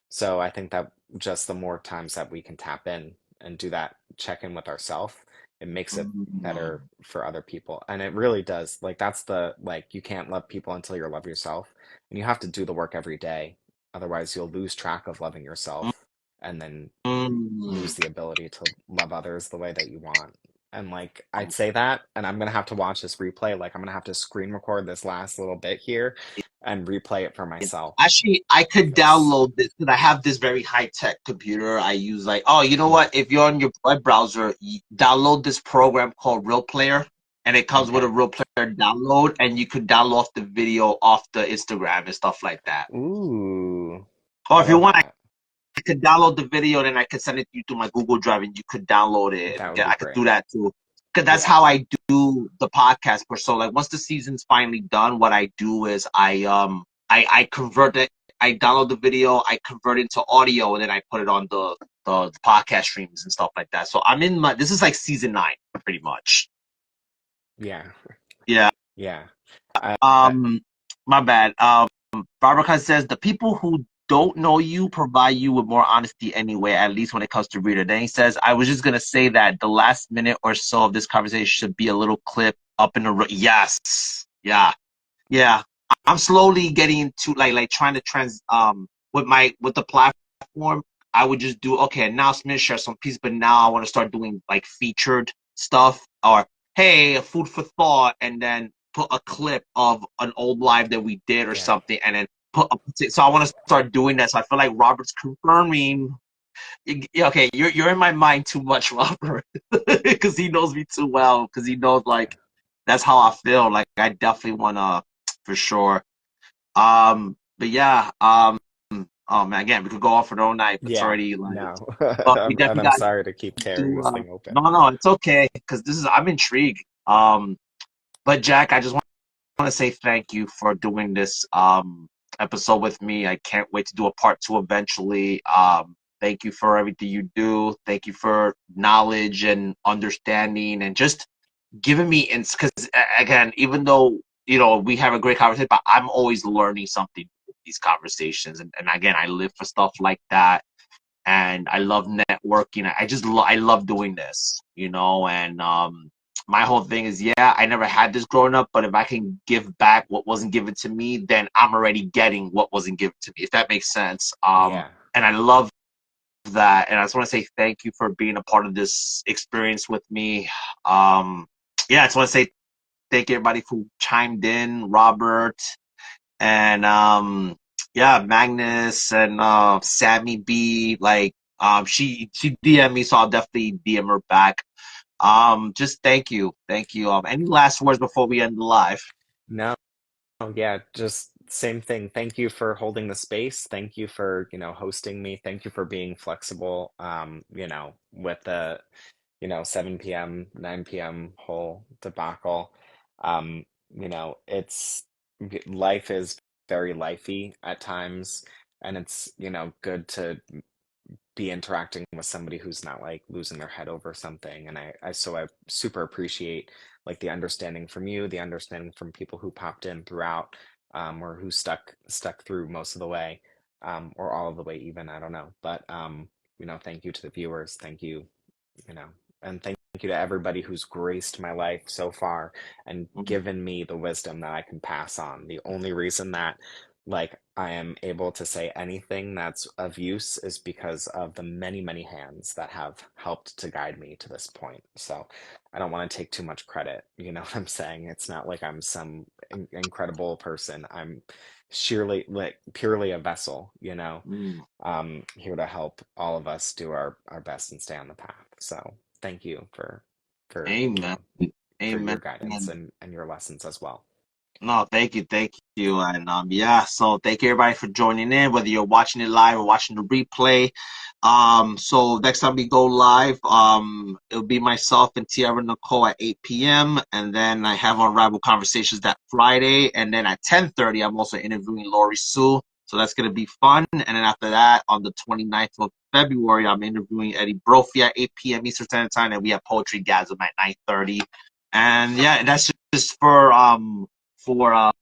S2: So I think that just the more times that we can tap in and do that check in with ourselves, it makes it
S1: mm,
S2: better for other people. And it really does. Like that's the like you can't love people until you love yourself. And you have to do the work every day. Otherwise you'll lose track of loving yourself and then
S1: mm.
S2: lose the ability to love others the way that you want. And like I'd say that, and I'm gonna have to watch this replay. Like I'm gonna have to screen record this last little bit here and replay it for myself.
S1: Actually, I could
S2: Because
S1: download this because I have this very high tech computer. I use like, oh, you know what? If you're on your web browser, you download this program called Real Player, and it comes with a
S2: okay.
S1: Real Player download, and you could download the video off the Instagram and stuff like that.
S2: Ooh,
S1: Or
S2: I
S1: if you
S2: love
S1: want,
S2: that.
S1: I could download the video, and then I could send it to you through my Google Drive, and you could download it.
S2: That
S1: And
S2: would be
S1: I could do
S2: great.
S1: that too. Because that's
S2: Yeah.
S1: how I do the podcast. For so, like, once the season's finally done, what I do is I convert it. I download the video, I convert it to audio, and then I put it on the podcast streams and stuff like that. So I'm in my. This is like season 9, pretty much.
S2: Yeah.
S1: Yeah.
S2: Yeah. I,
S1: Um, my bad. Barbara says the people who don't know you provide you with more honesty anyway, at least when it comes to reader. Then he says, I was just gonna say that the last minute or so of this conversation should be a little clip up in the yes, yeah. Yeah, I'm slowly getting into like trying to with the platform. I would just do okay announcement, share some piece, but now I want to start doing like featured stuff or hey, food for thought, and then put a clip of an old live that we did or
S2: yeah.
S1: something, and then so I want to start doing that. So I feel like Robert's confirming. Okay, you're in my mind too much, Robert, because he knows me too well. Because he knows
S2: Yeah.
S1: like that's how I feel. Like I definitely wanna for sure. But yeah, oh man, again, we could go on for the whole night, but it's
S2: Yeah.
S1: already like,
S2: No.
S1: but we
S2: And
S1: definitely
S2: I'm
S1: got to
S2: sorry to keep tearing
S1: do.
S2: this thing open.
S1: No, it's okay because this is I'm intrigued. But Jack, I just want to say thank you for doing this episode with me. I can't wait to do a part 2 eventually. Thank you for everything you do. Thank you for knowledge and understanding and just giving me because again, even though we have a great conversation, but I'm always learning something with these conversations, and again, I live for stuff like that, and I love networking. I just I love doing this, and my whole thing is, yeah, I never had this growing up, but if I can give back what wasn't given to me, then I'm already getting what wasn't given to me, if that makes sense.
S2: Yeah.
S1: And I love that, and I just want to say thank you for being a part of this experience with me. Yeah, I just want to say thank you everybody who chimed in, Robert and yeah, Magnus and Sammy B. Like She DM me, so I'll definitely DM her back. Just thank you. Any last words before we end the live?
S2: No, yeah, just same thing. Thank you for holding the space. Thank you for, hosting me. Thank you for being flexible, with the, 7 p.m., 9 p.m. whole debacle. Um, it's life is very lifey at times, and it's, good to be interacting with somebody who's not like losing their head over something. And I super appreciate like the understanding from you, the understanding from people who popped in throughout, or who stuck through most of the way, or all of the way even, I don't know. But thank you to the viewers. Thank you, you know, and thank you to everybody who's graced my life so far and
S1: Mhm.
S2: given me the wisdom that I can pass on. The only reason that like I am able to say anything that's of use is because of the many, many hands that have helped to guide me to this point. So I don't want to take too much credit. You know what I'm saying? It's not like I'm some incredible person. I'm sheerly like purely a vessel,
S1: Mm.
S2: here to help all of us do our best and stay on the path. So thank you for
S1: Amen.
S2: for your
S1: Amen.
S2: guidance and your lessons as well.
S1: No, thank you, and yeah. So thank you everybody for joining in, whether you're watching it live or watching the replay. So next time we go live, it'll be myself and Tiara Nicole at 8 p.m. and then I have Unraveled Conversations that Friday, and then at 10:30, I'm also interviewing Lori Sue. So that's gonna be fun. And then after that, on the 29th of February, I'm interviewing Eddie Brophy at 8 p.m. Eastern Standard Time, and we have PoetryGasm at 9:30. And yeah, that's just for oh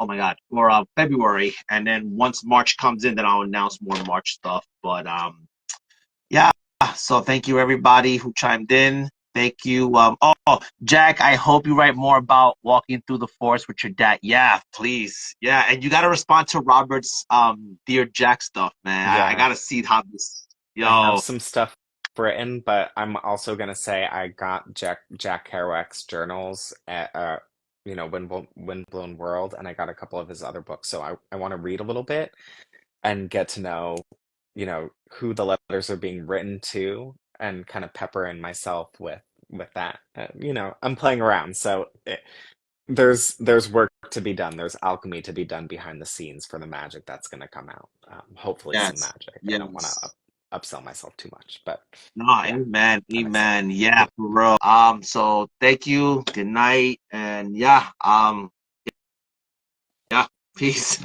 S1: my god, for February, and then once March comes in, then I'll announce more March stuff. But yeah, so thank you everybody who chimed in. Thank you. Jack, I hope you write more about walking through the forest with your dad. Yeah, please. Yeah, and you got to respond to Robert's Dear Jack stuff, man. I
S2: Yeah,
S1: got to see how this.
S2: I have
S1: Yo,
S2: some stuff written, but I'm also gonna say I got Jack Kerouac's journals at Windblown World, and I got a couple of his other books. So I want to read a little bit and get to know, who the letters are being written to, and kind of pepper in myself with that. I'm playing around, so there's work to be done. There's alchemy to be done behind the scenes for the magic that's going to come out. Hopefully, some
S1: yes,
S2: magic. I don't want to
S1: yes.
S2: upsell myself too much, but
S1: No,
S2: yeah,
S1: amen,
S2: I'm excited.
S1: amen. Yeah, for real. So thank you. Good night, and yeah, yeah, peace.